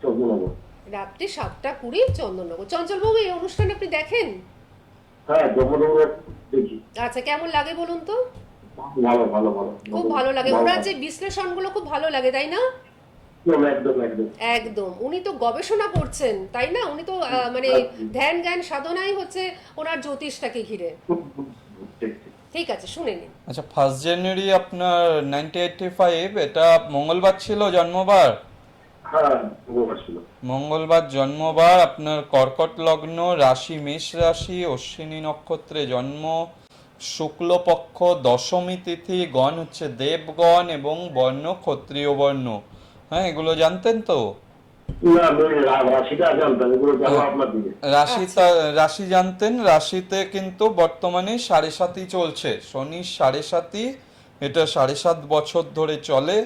Speaker 6: চন্দননগর।
Speaker 2: রাত্রি 7:20 চন্দননগর। চঞ্চলবাবু, এই অনুষ্ঠান আপনি দেখেন?
Speaker 6: হ্যাঁ, চন্দননগর দেখি।
Speaker 2: আচ্ছা, কেমন লাগে বলুন তো?
Speaker 6: ভালো ভালো ভালো,
Speaker 2: খুব ভালো লাগে। ওনার যে বিশ্লেষণগুলো খুব ভালো লাগে, তাই না?
Speaker 6: একদম একদম
Speaker 2: একদম। উনি তো গবেষণা করছেন, তাই না? উনি তো মানে ধ্যান জ্ঞান সাধনাই হচ্ছে ওনার জ্যোতিষটাকে ঘিরে। ঠিক আছে, শুনে নিন।
Speaker 3: আচ্ছা, 1 জানুয়ারি আপনার 1985, এটা মঙ্গলবার ছিল জন্মবার?
Speaker 6: হ্যাঁ, মঙ্গলবার ছিল।
Speaker 3: মঙ্গলবার জন্মবার, আপনার কর্কট লগ্ন, রাশি মেষ রাশি, অশ্বিনী নক্ষত্রে জন্ম, শুক্লপক্ষ, দশমী তিথি, গণ হচ্ছে দেবগণ এবং বর্ণ ক্ষত্রিয় বর্ণ। হ্যাঁ, এগুলো জানতেন তো? রাশি জানতেন? রাশিতে কিন্তু বর্তমানে 7.5 চলছে, শনি 7.5, এটা 7.5 বছর ধরে চলে।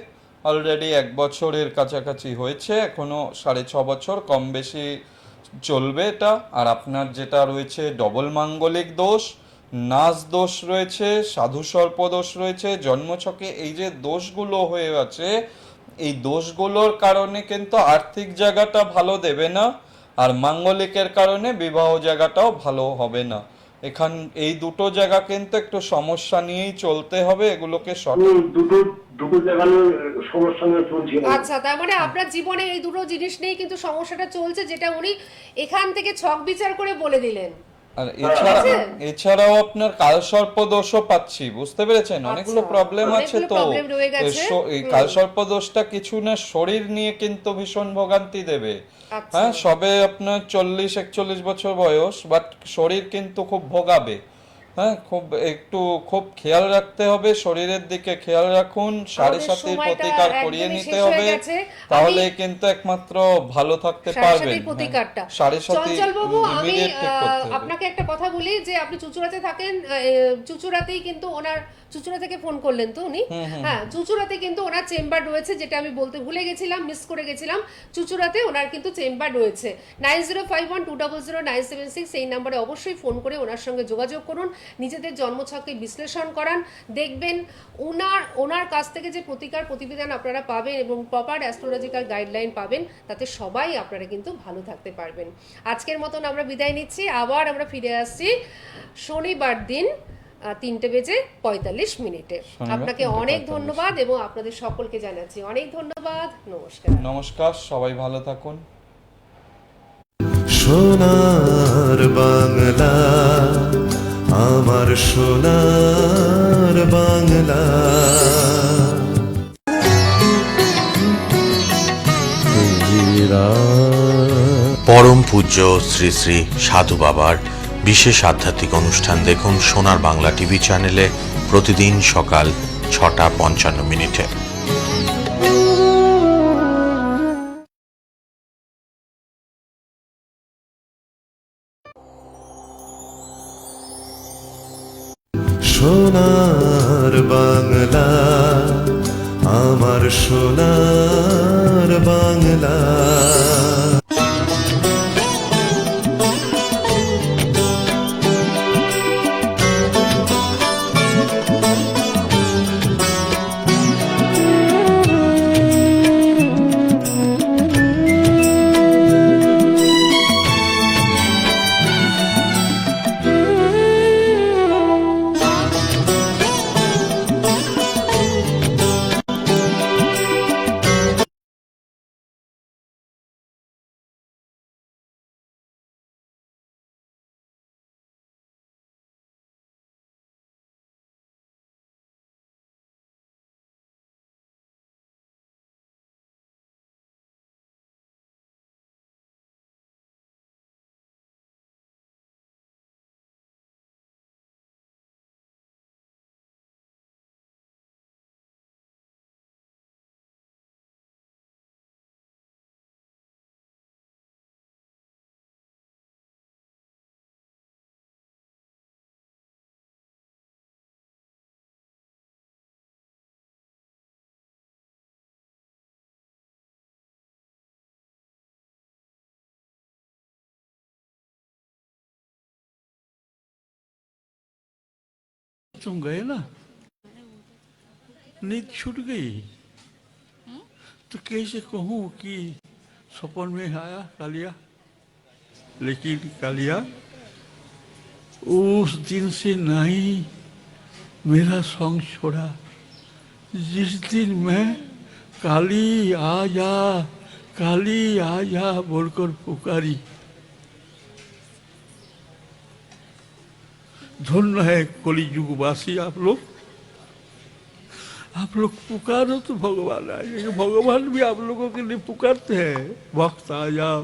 Speaker 3: অলরেডি 1 বছরের কাছাকাছি হয়েছে, এখনো 6.5 বছর কম বেশি চলবে এটা। আর আপনার যেটা রয়েছে ডবল মাঙ্গলিক দোষ, নাচ দোষ রয়েছে, সাধু সর্প দোষ রয়েছে জন্মছকে। এই যে দোষগুলো হয়ে আছে, এই দোষগুলোর কারণে কিন্তু আর্থিক জায়গাটা ভালো দেবে না, আর মাঙ্গলিকের কারণে বিবাহ জায়গাটাও ভালো হবে না। এই দুটো জায়গা কিন্তু একটু সমস্যা নিয়েই চলতে হবে, এগুলোকে সঠিক
Speaker 6: দুটো জায়গা সমস্যা নিয়ে চলছে।
Speaker 2: আচ্ছা, তার মানে আপনার জীবনে এই দুটো জিনিস নিয়ে কিন্তু সমস্যাটা চলছে, যেটা উনি এখান থেকে ছক বিচার করে বলে দিলেন।
Speaker 3: আর এছাড়াও আপনার কালসর্প দোষও পাচ্ছি, বুঝতে পেরেছেন? অনেকগুলো প্রবলেম আছে। তো এই কালসর্প দোষটা কিছু না, শরীর নিয়ে কিন্তু ভীষণ ভোগান্তি দেবে। হ্যাঁ, সবে আপনার 40-41 বছর বয়স, বাট শরীর কিন্তু খুব ভোগাবে। হ্যাঁ, খুব খেয়াল রাখতে হবে, শরীরের দিকে খেয়াল রাখুন, 7.5 প্রতিকার করিয়ে নিতে হবে, তাহলে কিন্তু একমাত্র ভালো থাকতে পারবেন। 7.5
Speaker 2: চঞ্চলবাবু, আমি আপনাকে একটা কথা বলি, যে আপনি চুচুড়াতে থাকেন, চুচুড়াতেই কিন্তু ওনার, চুচুড়া থেকে ফোন করলেন তো উনি? হ্যাঁ, চুচুড়াতে কিন্তু ওনার চেম্বার রয়েছে, যেটা আমি বলতে ভুলে গেছিলাম, মিস করে গেছিলাম। চুচুড়াতে ওনার কিন্তু চেম্বার রয়েছে। 9051200976, এই নাম্বারে অবশ্যই ফোন করে ওনার সঙ্গে যোগাযোগ করুন, নিজেদের জন্মছকে বিশ্লেষণ করান, দেখবেন ওনার কাছ থেকে যে প্রতিবিধান আপনারা পাবেন এবং প্রপার অ্যাস্ট্রোলজিক্যাল গাইডলাইন পাবেন, তাতে সবাই আপনারা কিন্তু ভালো থাকতে পারবেন। আজকের মতন আমরা বিদায় নিচ্ছি, আবার আমরা ফিরে আসছি শনিবার দিন 3:45। আপনাকে অনেক ধন্যবাদ এবং আপনাদের সকলকে জানাচ্ছি অনেক ধন্যবাদ। নমস্কার।
Speaker 3: নমস্কার, সবাই ভালো থাকুন।
Speaker 1: সোনার বাংলা, আমার সোনার বাংলা।
Speaker 7: পরম পূজ্য শ্রী শ্রী সাধু বাবার বিশেষ আধ্যাত্মিক অনুষ্ঠান দেখুন সোনার বাংলা টিভি চ্যানেলে প্রতিদিন সকাল 6:55।
Speaker 1: সোনার বাংলা, আমার সোনার বাংলা।
Speaker 8: तुम गए ना, नींद छूट गई, तो कैसे कहूँ कि सपन में आया कालिया। लेकिन कालिया उस दिन से नहीं मेरा संग छोड़ा। जिस दिन मैं काली आ जा बोलकर पुकारी, धन्य है कलियुगवासी आप लोग पुकारो तो भगवान आएंगे। भगवान भी आप लोगों के लिए पुकारते हैं, वक्त आ जाओ।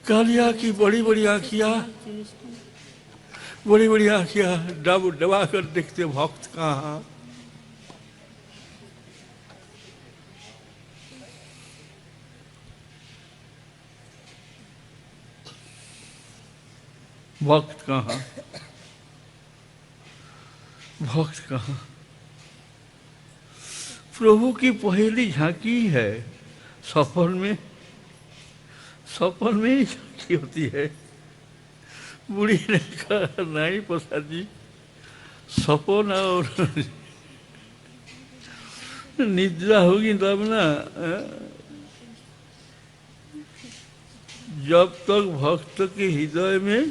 Speaker 8: कालिया की बड़ी बड़ी आँखियाँ दबा कर देखते भक्त कहाँ। भक्त कहाँ, भक्त कहाँ। प्रभु की पहली झांकी है सपन में ही झांकी होती है। बूढ़ी ने कहा नहीं प्रसाद जी, सपन और निद्रा होगी तब ना। जब तक भक्त के हृदय में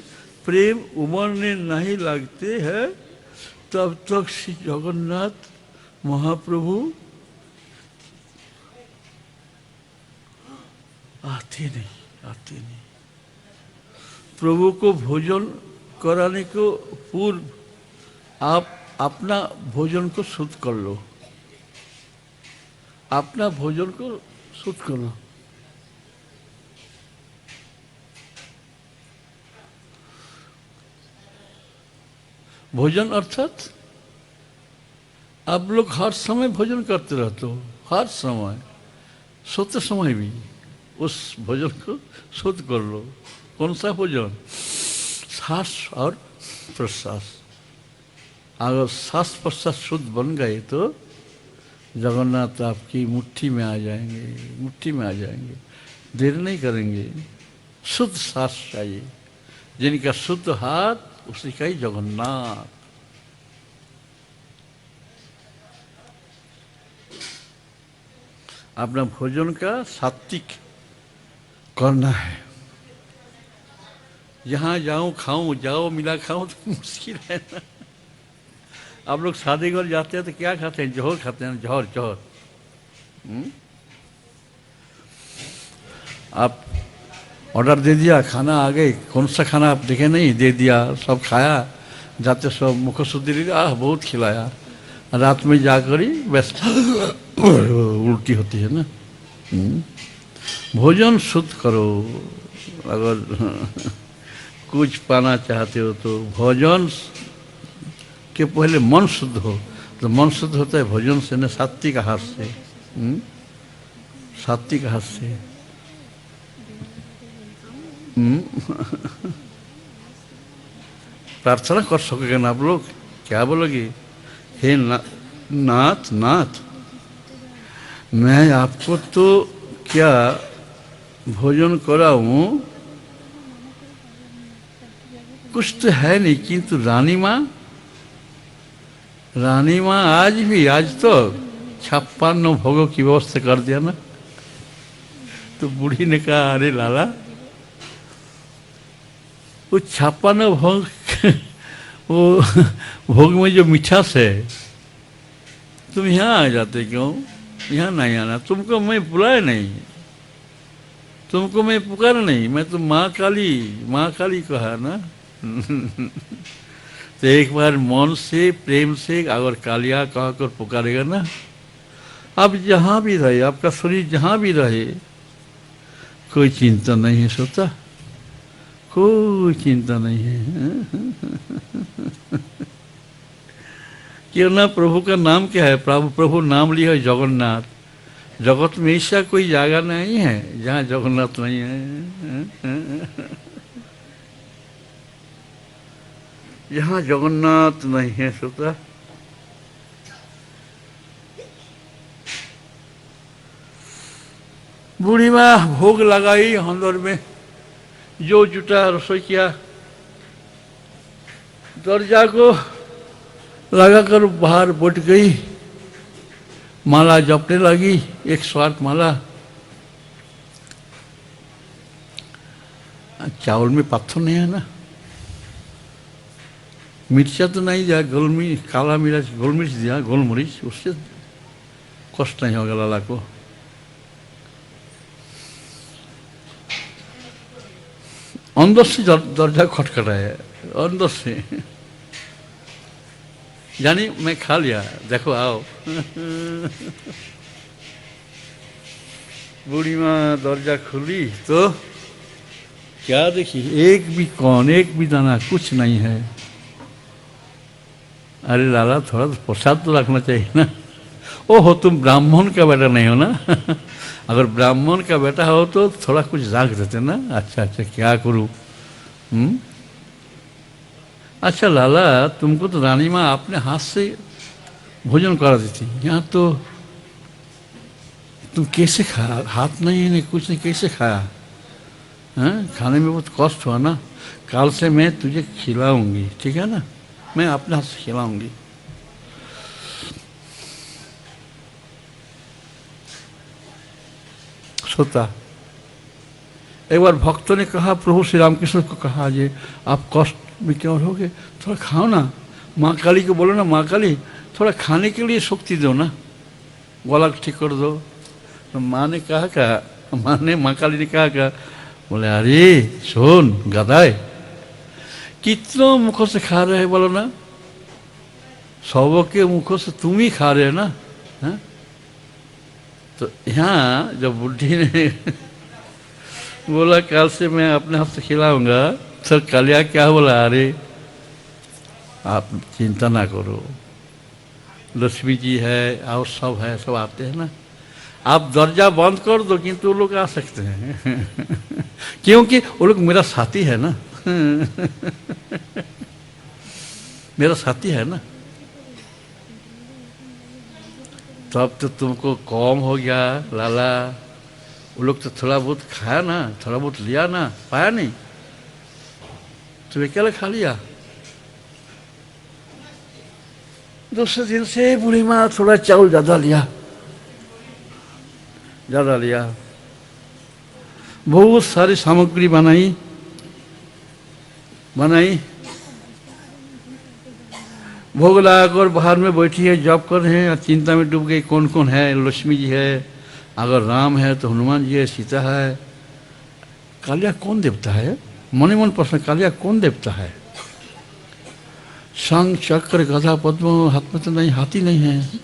Speaker 8: प्रेम उमड़ने नहीं लगते हैं, तब तक श्री जगन्नाथ महाप्रभु आते नहीं। प्रभु को भोजन कराने को पूर्व आप अपना भोजन को शुद्ध कर लो, अपना भोजन को शुद्ध कर लो। भोजन अर्थात आप लोग हर समय भोजन करते रहते हो, हर समय, सोते समय भी उस भोजन को शुद्ध कर लो। कौन सा भोजन? सांस और प्रश्वास। अगर सांस प्रश्वास शुद्ध बन गए तो जगन्नाथ आपकी मुट्ठी में आ जाएंगे, देर नहीं करेंगे। शुद्ध सांस चाहिए, जिनका शुद्ध हाथ उसी का ही जगन्नाथ। अपना भोजन का सात्विक करना है। जहाँ जाऊँ खाऊं, जाओ मिला खाऊं तो मुश्किल है ना। आप लोग शादी घर जाते हैं तो क्या खाते हैं? जौहर खाते हैं, जौहर। आप ऑर्डर दे दिया, खाना आ गई, कौन सा खाना आप देखे नहीं, दे दिया, सब खाया, जाते सब मुख शुद्धि ले, बहुत खिलाया। रात में जाकर ही बस उल्टी होती है ना। भोजन शुद्ध करो। अगर कुछ पाना चाहते हो तो भोजन के पहले मन शुद्ध हो, तो मन शुद्ध होता है भोजन से न, सात्विक आहार से। सात्विक आहार से। प्रार्थना कर सकोगे ना आप लोग? क्या बोलोगे? हे नाथ, मैं आपको तो क्या भोजन कराऊं, कुछ तो है नहीं, किंतु रानी माँ आज तो 56 भोगों की व्यवस्था कर दिया ना। तो बूढ़ी ने कहा अरे लाला, वो 56 भोग वो भोग में जो मिठास है, तुम यहाँ आ जाते क्यों? यहाँ नहीं आना, तुमको मैं बुलाया नहीं, तुमको मैं पुकार नहीं, मैं तो माँ काली कहा ना। तो एक बार मन से प्रेम से अगर कालिया कहकर पुकारेगा ना, आप जहाँ भी रहे, आपका शरीर जहाँ भी रहे, कोई चिंता नहीं है सोता, कोई चिंता नहीं है। क्यों ना? प्रभु का नाम क्या है? प्रभु नाम लिया है जगन्नाथ। जगत में ऐसा कोई जगह नहीं है जहाँ जगन्नाथ नहीं है। यहाँ जगन्नाथ नहीं है सोता। बूढ़ी माँ भोग लगाई अंदर में, जो जुटा रसोई किया, दरजा को लगाकर बाहर बैठ गई, माला जपने लगी, 108 माला। चावल में पत्थर नहीं है ना, मिर्चा तो नहीं दिया, गोलमिर्च, काला मिर्च, गोलमिर्च दिया, गोलमरीच, उससे कष्ट नहीं होगा लाला को। अंदर से दरजा खटखटाया, अंदर से, यानी मैं खा लिया, देखो आओ। बूढ़ी माँ दरजा खुली तो क्या देखी, एक भी कौन, एक भी दाना कुछ नहीं है। अरे लाला थोड़ा तो प्रसाद तो रखना चाहिए ना। ओहो तुम ब्राह्मण का बेटा नहीं हो ना। अगर ब्राह्मण का बेटा हो तो थोड़ा कुछ रख देते ना। अच्छा अच्छा क्या करूं? अच्छा लाला तुमको तो रानी माँ अपने हाथ से भोजन करा देती, यहाँ तो तुम कैसे खाया? हाथ नहीं कुछ नहीं, कैसे खाया? खाने में बहुत कष्ट हुआ ना। कल से मैं तुझे खिलाऊंगी, ठीक है ना, मैं अपने हाथ से खिलाऊंगी। सोता एक बार भक्तों ने कहा, प्रभु श्री रामकृष्ण को कहा, जे आप कष्ट में क्यों रहोगे, थोड़ा खाओ ना। माँ काली को बोलो ना, माँ काली थोड़ा खाने के लिए शक्ति दो ना, गला ठीक कर दो। तो माँ ने कहा क्या, माँ काली ने कहा क्या, बोले अरे सुन गदाए, कितनों मुखों से खा रहे हैं बोलो ना, सबके मुखों से तुम ही खा रहे हो ना। है? तो यहाँ जब बुढ़ी ने बोला कल से मैं अपने हाथ से खिलाऊंगा, सर कालिया क्या बोला, अरे आप चिंता ना करो, लक्ष्मी जी है और सब है, सब आते हैं ना, आप दरजा बंद कर दो किंतु वो लोग आ सकते हैं। क्योंकि वो लोग मेरा साथी है ना। मेरा साथी है ना। तब तो तुमको कम हो गया लाला, वो लोग तो थोड़ा बहुत खाया ना, थोड़ा बहुत लिया ना, पाया नहीं, तुम अकेला खा लिया। दूसरे दिन से बूढ़ी माँ थोड़ा चावल ज्यादा लिया, ज्यादा लिया, बहुत सारी सामग्री बनाई, भोग लगाकर बाहर में बैठी है, जॉब कर रहे हैं, चिंता में डूब गई, कौन कौन है, लक्ष्मी जी है, अगर राम है तो हनुमान जी है, सीता है। कालिया कौन देवता है? मने मन प्रश्न, कालिया कौन देवता है? शंख चक्र गदा पद्म हाथ में तो नहीं, हाथी नहीं है,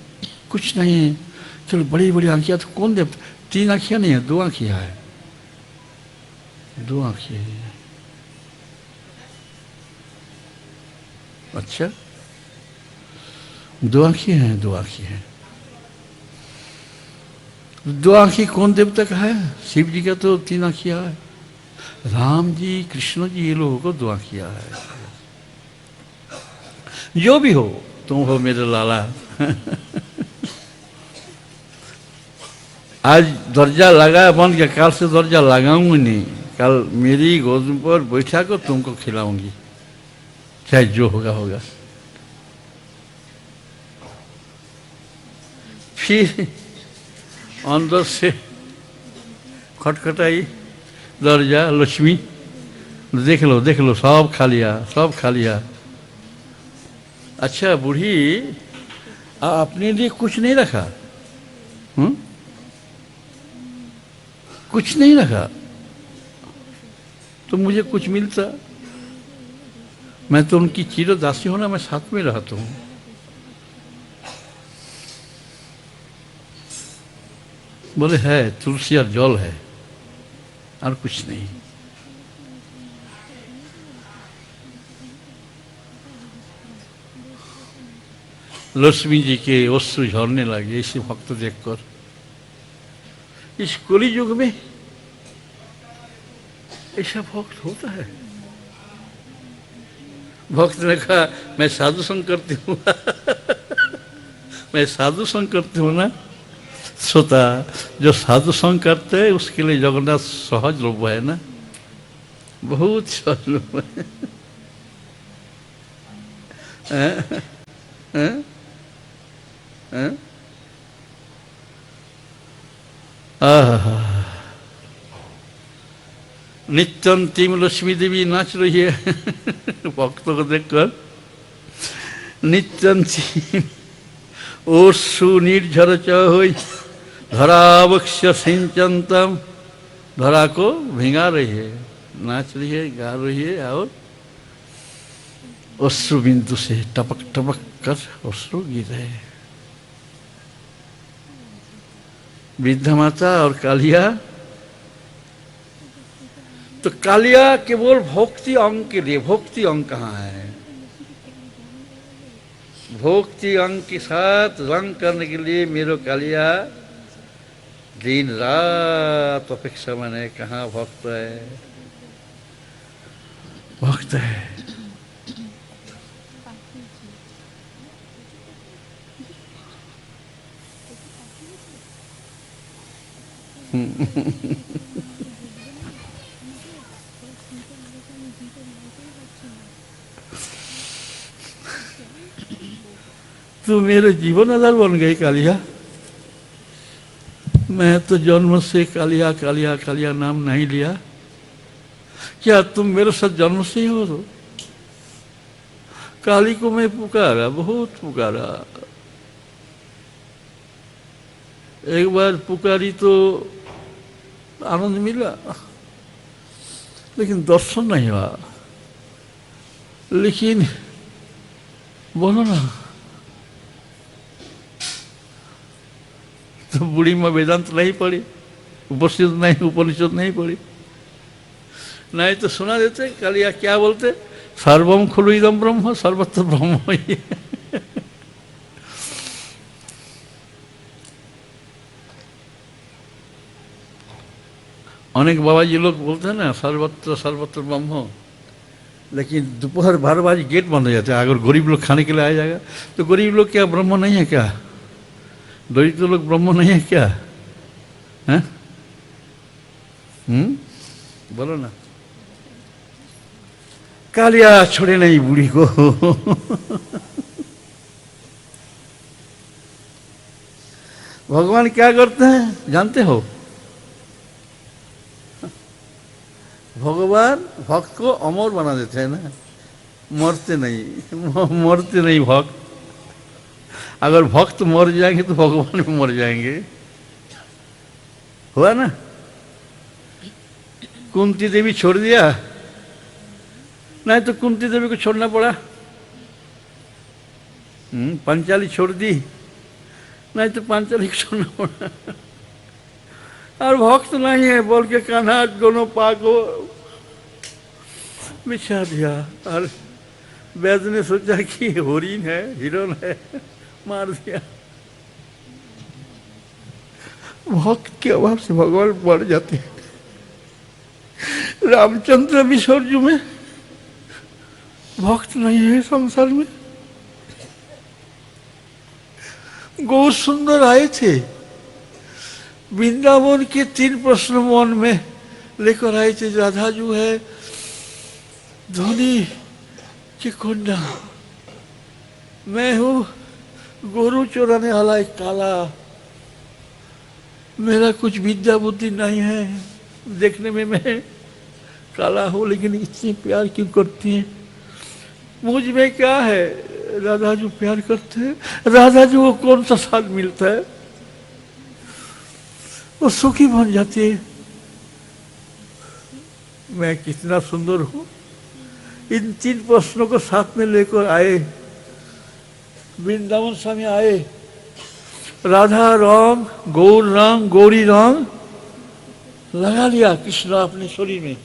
Speaker 8: कुछ नहीं है। चलो बड़ी बड़ी आंखियां तो कौन देवता? 3 आंखियां नहीं है, 2 आंखियां है, 2 आंखियां है। अच्छा 2 आंखियां हैं, 2 आंखियां हैं। 2 आंखी कौन देवता का है? शिव जी का तो 3 आंखियां है, राम जी कृष्ण जी ये लोगों को 2 आंखियां है। जो भी हो तुम हो मेरे लाला। आज दरजा लगा बंद गया, कल से दरजा लगाऊंगी नहीं, कल मेरी गोद पर बैठा कर तुमको खिलाऊंगी, चाहे जो होगा होगा। फिर अंदर से खटखटाई दरजा, लक्ष्मी देख लो सब खा लिया, सब खा लिया। अच्छा बूढ़ी अपने लिए कुछ नहीं रखा? कुछ नहीं रखा तो मुझे कुछ मिलता, मैं तो उनकी चिरदासी हूं ना, मैं साथ में रहता हूं। बोले है तुलसी और जल है और कुछ नहीं। लक्ष्मी जी के अश्रु झरने लगे ऐसे भक्त देखकर। इस कली युग में ऐसा भक्त होता है? भक्त ने कहा मैं साधु संग करती हूँ। मैं साधु संग करती हूँ ना। सोता जो साधु संग करते हैं उसके लिए जगन्नाथ सहज रूप है ना, बहुत सहज रूप है। हैं? हैं? आहा, नित्यंतिम लक्ष्मी देवी नाच रही है भक्तों को देखकर। नित्यंतिम ओषु निर्झर चहोई धरावक्ष सिंचंतम, धरा को भिंगा रही है, नाच रही है, गा रही है, और अश्रु बिंदु से टपक टपक कर अश्रु गिर रहे हैं। वृद्धा माता और कालिया, तो कालिया केवल भक्ति अंग के लिए, भक्ति अंग कहाँ है? भक्ति अंग के साथ रंग करने के लिए मेरो कालिया दिन रात अपेक्षा माने कहाँ भक्त है, भक्त है। तू मेरे जीवन आधार बन गई कालिया। मैं तो जन्म से कालिया कालिया कालिया नाम नहीं लिया, क्या तुम मेरे साथ जन्म से ही हो? तो काली को मैं पुकारा, बहुत पुकारा, एक बार पुकारी तो आनंद मिला, लेकिन दर्शन नहीं हुआ। लेकिन बोलो ना, तो बूढ़ी माँ वेदांत नहीं पढ़ी, उपनिषद नहीं पढ़ी, नहीं तो सुना देते कालिया क्या बोलते, सर्वम खलु इदम ब्रह्म सर्वत्र ब्रह्म ही है। अनेक बाबा जी लोग बोलते हैं ना सर्वत्र सर्वत्र ब्रह्म, लेकिन दोपहर 12 बजे गेट बंद हो जाते हैं। अगर गरीब लोग खाने के लिए आ जाएगा तो गरीब लोग क्या ब्रह्म नहीं है क्या? दरिद्र लोग ब्रह्म नहीं है क्या? हैं? बोलो ना। कालिया छोड़े नहीं बूढ़ी को। भगवान क्या करते हैं जानते हो? भगवान भक्त को अमर बना देते हैं ना, मरते नहीं भक्त। अगर भक्त मर जाएंगे तो भगवान भी मर जाएंगे। हुआ ना, कुंती देवी छोड़ दिया, नहीं तो कुंती देवी को छोड़ना पड़ा। पांचाली छोड़ दी, नहीं तो पांचाली को छोड़ना पड़ा। और भक्त नहीं है बोल के कान्हा दोनों पाक को बिछा दिया। और वैद ने सोचा कि हरिण है, हिरण है, मार दिया। भक्त के अभाव से भगवान बढ़ जाते हैं। रामचंद्र विसर्जन में भक्त नहीं है संसार में। गौ सुंदर आए थे, वृंदावन के 3 प्रश्न मन में लेकर आए थे। राधा जो है धोनी की कन्या, मैं हूँ गोरू चोराने वाला एक काला, मेरा कुछ विद्या बुद्धि नहीं है, देखने में मैं काला हूँ, लेकिन इतनी प्यार क्यों करती है? मुझ में क्या है? राधा जो प्यार करते हैं, राधा जो वो कौन सा साथ मिलता है, वो सुखी बन जाती है। मैं कितना सुंदर हूँ। इन 3 प्रश्नों को साथ में लेकर आए वृंदावन स्वामी आए। राधा रंग, गौर रंग, गौरी रंग लगा लिया कृष्ण अपने शरीर में,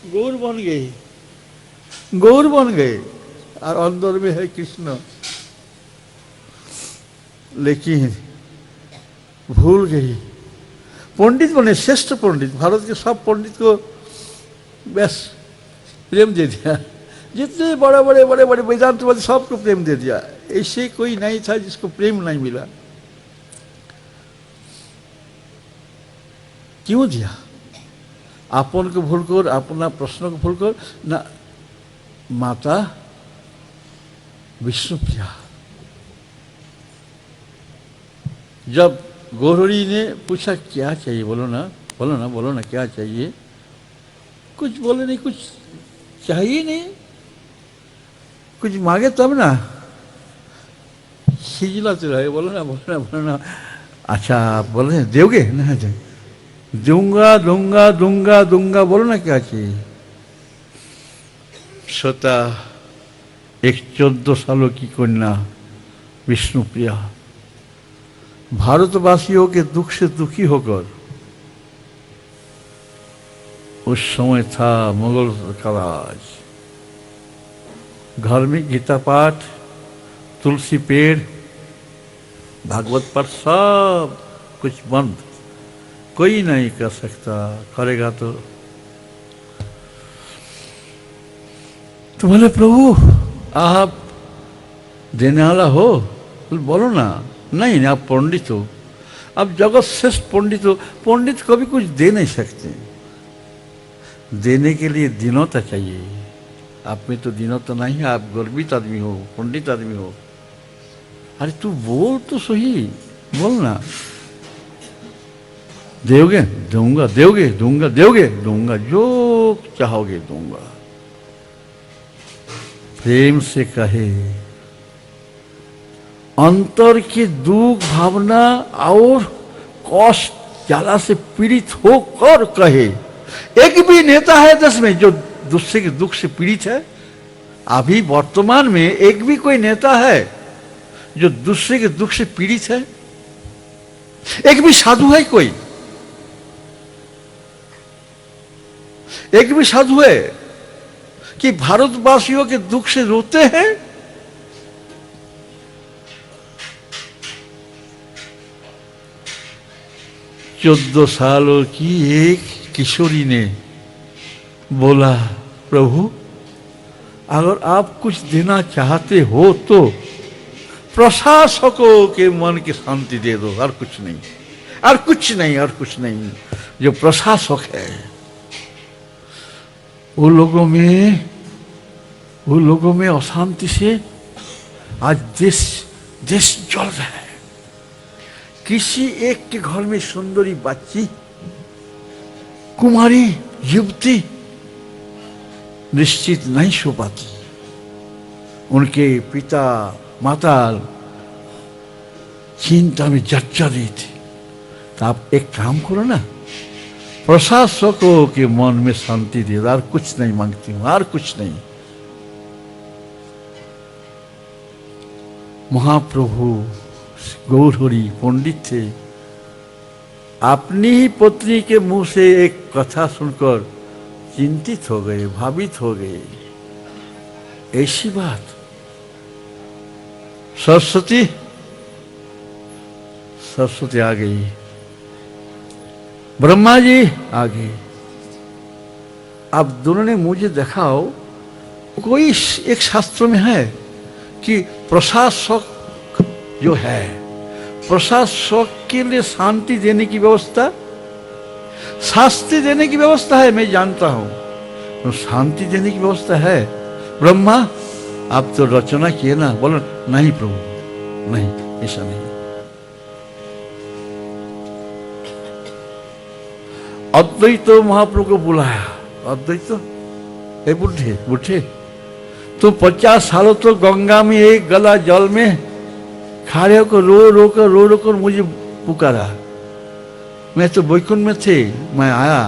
Speaker 8: गौर बन गए, गौर बन गए, और अंदर में है कृष्ण। लेकिन भूल गई। पंडित बने, श्रेष्ठ पंडित, भारत के सब पंडित को बस प्रेम दे दिया। जितने बड़े बड़े बड़े बड़े वेदांतवादी सबको प्रेम दे दिया। ऐसे कोई नहीं था जिसको प्रेम नहीं मिला। क्यों दिया? अपन को भूल कर, अपना प्रश्न को भूल कर ना। माता विष्णुप्रिया। जब गौरहरी ने पूछा क्या चाहिए, बोलो ना बोलो ना बोलो ना क्या चाहिए, कुछ बोले नहीं, कुछ चाहिए नहीं, कुछ मांगे तब ना, खिजलाते रहे, बोलो ना बोलो ना बोलो ना। अच्छा आप बोल रहे हैं दोगे ना, दूंगा दूंगा दूंगा दूंगा, बोलो ना क्या चाहिए। श्रोता, एक 14 सालों की कन्या विष्णुप्रिया भारतवासियों के दुख से दुखी होकर, उस समय था मुगल का राज, घर में गीता पाठ, तुलसी पेड़, भागवत पाठ सब कुछ बंद, कोई नहीं कर सकता, करेगा तो बोले प्रभु आप देने वाला हो, बोलो ना। नहीं आप पंडित हो, आप जगत श्रेष्ठ पंडित हो, पंडित कभी कुछ दे नहीं सकते, देने के लिए दीनता चाहिए, आप में तो दीनता नहीं है, आप गर्वित आदमी हो, पंडित आदमी हो। अरे तू बोल तो सही, बोल ना, दोगे दूंगा, दोगे दूंगा, दोगे दूंगा, जो चाहोगे दूंगा। प्रेम से कहे, अंतर की दुख भावना और कष्ट ज्यादा से पीड़ित होकर कहे। एक भी नेता है देश में जो दूसरे के दुख से पीड़ित है? अभी वर्तमान में एक भी कोई नेता है जो दूसरे के दुख से पीड़ित है? एक भी साधु है कोई? एक भी साधु है कि भारतवासियों के दुख से रोते हैं? चौदह सालों की एक किशोरी ने बोला, प्रभु अगर आप कुछ देना चाहते हो तो प्रशासकों के मन की शांति दे दो, और कुछ नहीं, और कुछ नहीं, और कुछ नहीं। जो प्रशासक है वो लोगों में अशांति से आज देश जल रहा है। किसी एक के घर में सुंदरी बच्ची, कुमारी युवती निश्चित नहीं सो पाती, उनके पिता माता चिंता में जर्जरित थे। तो आप एक काम करो ना, प्रशासकों के मन में शांति दे दो, और कुछ नहीं मांगती हूं, और कुछ नहीं। महाप्रभु गौरहरी पंडित थे, अपनी ही पत्नी के मुंह से एक कथा सुनकर चिंतित हो गए, भावित हो गए। ऐसी बात सरस्वती आ गई, ब्रह्मा जी आ गए। अब दोनों ने मुझे दिखाओ, कोई एक शास्त्र में है कि प्रशासक जो है, प्रशासक के लिए शांति देने की व्यवस्था, शास्ति देने की व्यवस्था है, मैं जानता हूं, तो शांति देने की व्यवस्था है। ब्रह्मा आप तो रचना किए ना, बोलो नहीं प्रभु नहीं, ऐसा नहीं। अद्वैत महाप्रभु को बुलाया, अद्वैत हे बुढ़े तो 50 सालों तो गंगा में एक गला जल में खड़े होकर रो कर मुझे पुकारा। मैं तो बैकुंठ में थे, मैं आया,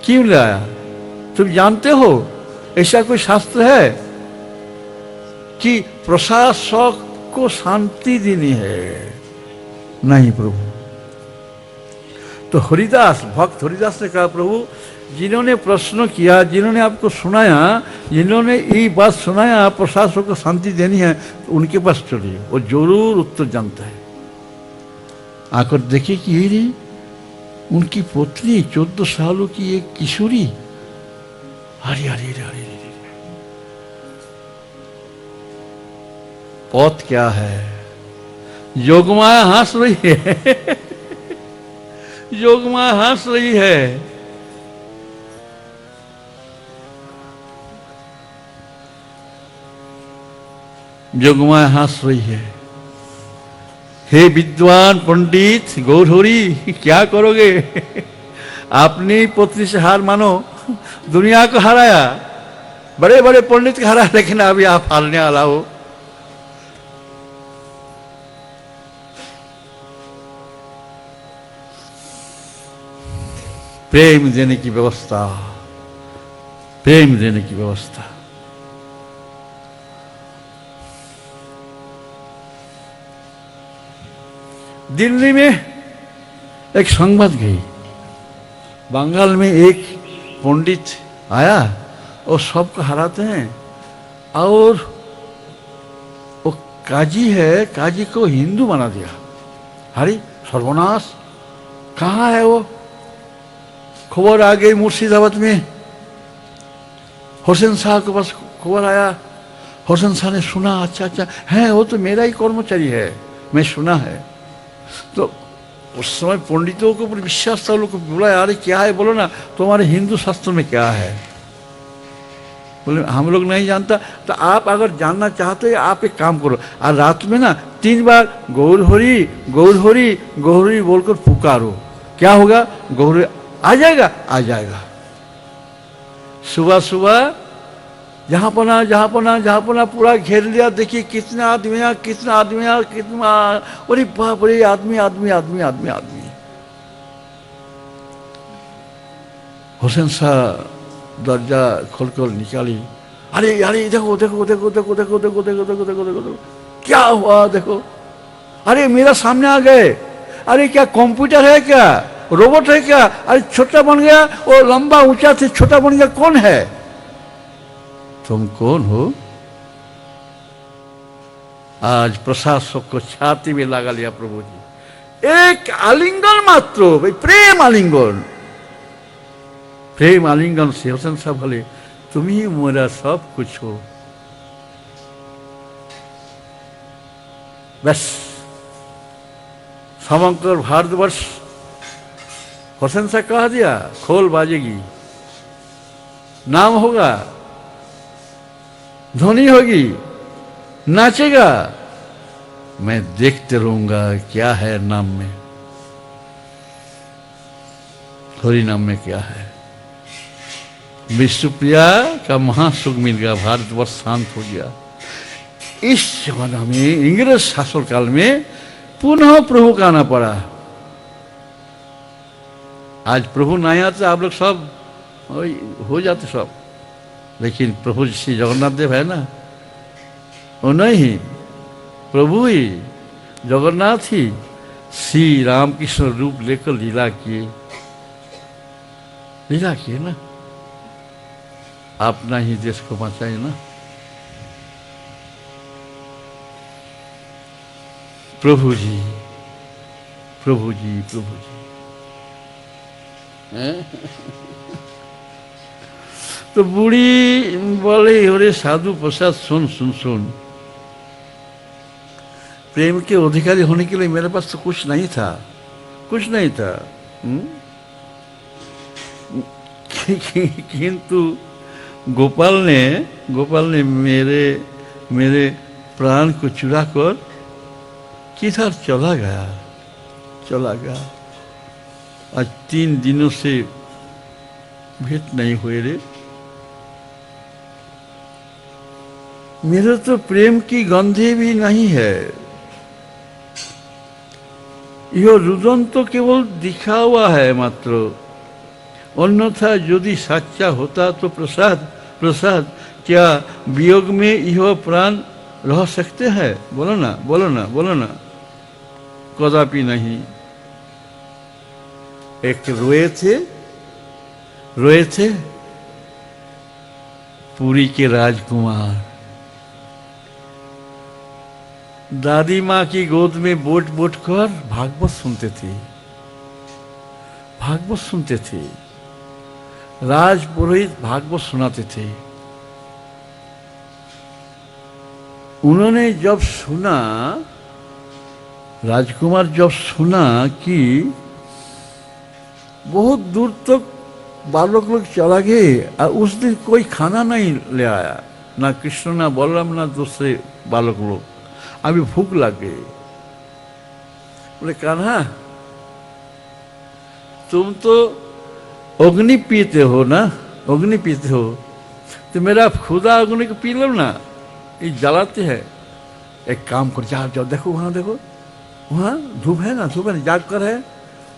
Speaker 8: क्यों ले आया? तुम जानते हो ऐसा कोई शास्त्र है कि प्रशासक को शांति देनी है? नहीं प्रभु। तो हरिदास, भक्त हरिदास ने कहा, प्रभु जिन्होंने प्रश्न किया, जिन्होंने आपको सुनाया, जिन्होंने ये बात सुनाया प्रशासक को शांति देनी है, तो उनके पास चलिए, वो जरूर उत्तर जानता है। आकर देखिए कि ये रही उनकी पत्नी 14 सालों की एक किशोरी। अरे अरे अरे अरे, पौत क्या है? योगमाया हंस रही है योगमाया हंस रही है। जोगमाया हंस रही है। हे विद्वान पंडित गौरहरी, क्या करोगे? अपनी पुत्री से हार मानो। दुनिया को हराया, बड़े बड़े पंडित को हराया, लेकिन अभी आप हारने वाला हो। प्रेम देने की व्यवस्था, प्रेम देने की व्यवस्था। दिल्ली में एक संवाद गई, बंगाल में एक पंडित आया और सबको हराते हैं, और वो काजी है, काजी को हिंदू बना दिया। अरे सर्वनाश, कहाँ है वो? खबर आ गई मुर्शिदाबाद में, हुसैन शाह के पास खबर आया। हुसैन शाह ने सुना, अच्छा अच्छा है, वो तो मेरा ही कर्मचारी है, मैं सुना है। तो उस समय पंडितों के ऊपर विश्वास था, लोग को बोला यार क्या है, बोलो ना तुम्हारे हिंदू शास्त्र में क्या है। बोले हम लोग नहीं जानता। तो आप अगर जानना चाहते हो आप एक काम करो, और रात में ना 3 बार गौरहरी गौरहरी गौरहरी बोलकर पुकारो, क्या होगा? गौरहरी आ जाएगा, आ जाएगा। सुबह सुबह जहाँ पना पूरा घेर लिया। देखिए कितने आदमी, कितना अरे बाप रे, आदमी आदमी आदमी आदमी आदमी। हुसैन शाह दरजा खोलकर निकाली। अरे अरे देखो देखो देखो देखो देखो देखो देखो देखो देखो देखो देखो क्या हुआ, देखो। अरे मेरा सामने आ गए। अरे क्या कंप्यूटर है क्या, रोबोट है क्या? अरे छोटा बन गया, वो लंबा ऊंचा से छोटा बन गया, कौन है? तुम कौन हो? आज प्रशासक को छाती में लगा लिया प्रभु जी। एक आलिंगन मात्र, भाई प्रेम आलिंगन, प्रेम आलिंगन से हुसैन साहब बोले तुम ही मेरा सब कुछ हो। बस समग्र भारतवर्ष हुसैन साहब कह दिया, खोल बाजेगी, नाम होगा, ध्वनि होगी, नाचेगा, मैं देखते रहूंगा क्या है नाम में, हरि नाम में क्या है। विष्णुप्रिया का महासुख मिल गया, भारतवर्ष शांत हो गया। इस जमाना में इंग्रज शासन काल में पुनः प्रभु का आना पड़ा। आज प्रभु नहीं आते, आप लोग सब हो जाते सब, लेकिन प्रभु श्री जगन्नाथ देव है ना, वो नहीं, प्रभु ही जगन्नाथ ही श्री रामकृष्ण रूप लेकर लीला किए ना, अपना ही देश को बचाए ना। प्रभु जी प्रभु जी प्रभु जी। तो बूढ़ी बोले अरे साधु प्रसाद सुन सुन सुन, प्रेम के अधिकारी होने के लिए मेरे पास तो कुछ नहीं था, कुछ नहीं था। किंतु गोपाल ने मेरे प्राण को चुरा कर किधर चला गया। आज 3 दिनों से भेंट नहीं हुए रे। मेरे तो प्रेम की गंधे भी नहीं है। यह रुदन तो केवल दिखा हुआ है मात्र, अन्यथा यदि सच्चा होता तो प्रसाद क्या वियोग में यह प्राण रह सकते हैं? बोलो ना, कदापि नहीं। एक रोए थे पुरी के राजकुमार, दादी माँ की गोद में बोट कर भागवत सुनते थे। राज पुरोहित भागवत सुनाते थे। उन्होंने जब सुना, राजकुमार जब सुना कि बहुत दूर तक बालक लोग चला गए और उस दिन कोई खाना नहीं ले आया, ना कृष्ण ना बलराम ना दूसरे बालक लोग। अभी भूख लग गई। बोले कान्हा तुम तो अग्नि पीते हो ना, अग्नि पीते हो, तो मेरा खुदा अग्नि को पी लो ना, ये जलाते हैं। एक काम करो, जाओ जाओ, देखो वहाँ देखो, वहाँ धूप है ना, धूप है ना, जाग कर है,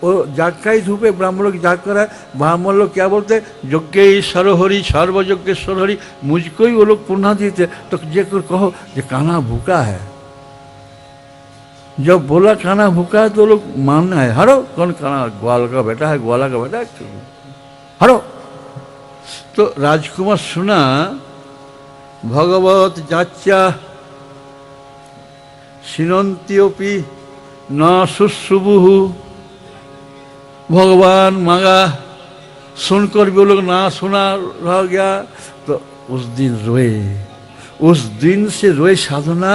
Speaker 8: वो जाग का ही धूप है, ब्राह्मण लोग जाग कर है। ब्राह्मण लोग क्या बोलते हैं, यज्ञ सरोहरि सर्वयज्ञ सरोहरि, मुझको ही वो लोग पुनः देते। तो जे को कहो ये कान्हा भूखा है, जब बोला कान्हा भूखा है तो लोग मानना है, हरो कौन कान्हा, ग्वाल का बेटा है, ग्वाला का बेटा है, हरो। तो राजकुमार सुना भगवत जाच्या शिनंत्योपि न शुश्रुभुः, भगवान मांगा सुनकर भी वो लोग ना सुना रह गया। तो उस दिन रोए, उस दिन से रोए साधना,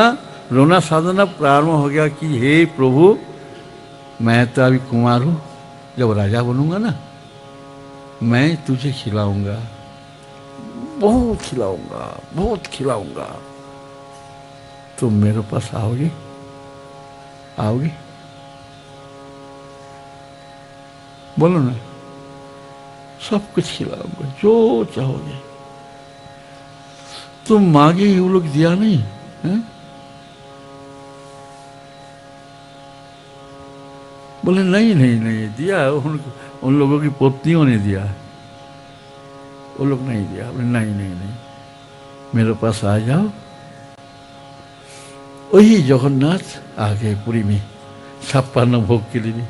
Speaker 8: रोना साधना प्रारंभ हो गया कि हे प्रभु मैं तो अभी कुमार हूँ, जब राजा बनूंगा ना मैं तुझे खिलाऊंगा, बहुत खिलाऊंगा, बहुत खिलाऊंगा, तुम मेरे पास आओगे, आओगे, बोलो ना, सब कुछ खिलाऊंगा जो चाहोगे। तुम मांगे ये लोग दिया नहीं है? बोले नहीं नहीं नहीं दिया, उन लोगों की पत्नियों ने दिया, वो लोग नहीं दिया। बोले नहीं नहीं नहीं, मेरे पास आ जाओ। वही जगन्नाथ आ गए पुरी में 56 भोग के लिए।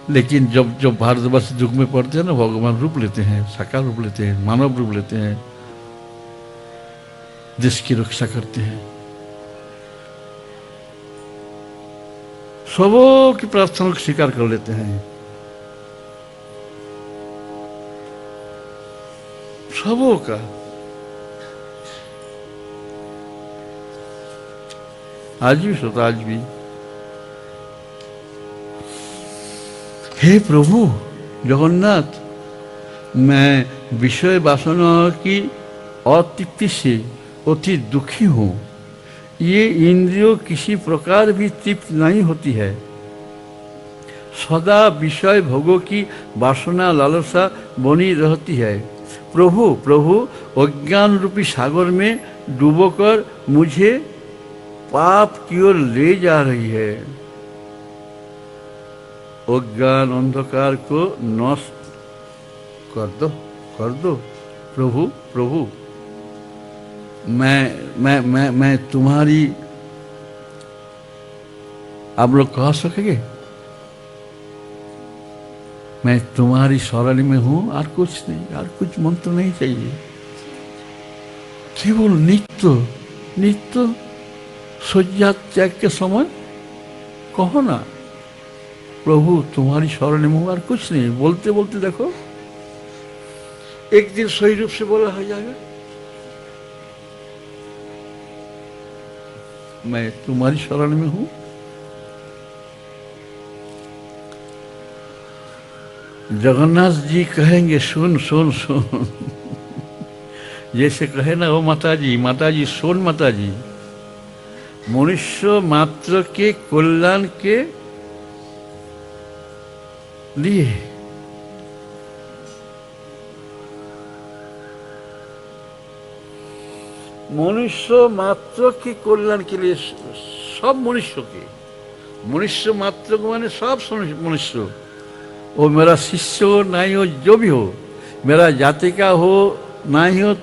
Speaker 8: लेकिन जब जब भारतवर्ष दुख में पड़ते हैं ना, भगवान रूप लेते हैं, साकार रूप लेते हैं, मानव रूप लेते हैं, देश की रक्षा करते हैं, सबों की प्रार्थना को स्वीकार कर लेते हैं, सबों का। आज भी सोता, आज भी हे प्रभु जगन्नाथ, मैं विषय वासना की अतृप्ति से अति दुखी हूँ। ये इंद्रियों किसी प्रकार भी तृप्त नहीं होती है, सदा विषय भोगों की वासना लालसा बनी रहती है। प्रभु प्रभु अज्ञान रूपी सागर में डूबोकर मुझे पाप की ओर ले जा रही है। अज्ञान अंधकार को नष्ट कर दो, कर दो प्रभु प्रभु। मैं तुम्हारी, आप लोग कह सकेंगे मैं तुम्हारी शरण में हूं, और कुछ नहीं, और कुछ मंत्र नहीं चाहिए, केवल नित्य नित्य शय्या त्याग के समय कहो ना प्रभु तुम्हारी शरण में हूं, और कुछ नहीं। बोलते बोलते देखो एक दिन सही रूप से बोला हो जाएगा, मैं तुम्हारी शरण में हूं। जगन्नाथ जी कहेंगे सुन सुन सुन, जैसे कहे ना वो माताजी सुन माताजी, मनुष्य मात्र के कल्याण के लिए मनुष्य मात्र के कल्याण के लिए, सब मनुष्य के, मनुष्य मात्र को माने सब मनुष्य, वो मेरा शिष्य हो ना ही हो, जो भी हो, मेरा जाति का हो ना ही हो,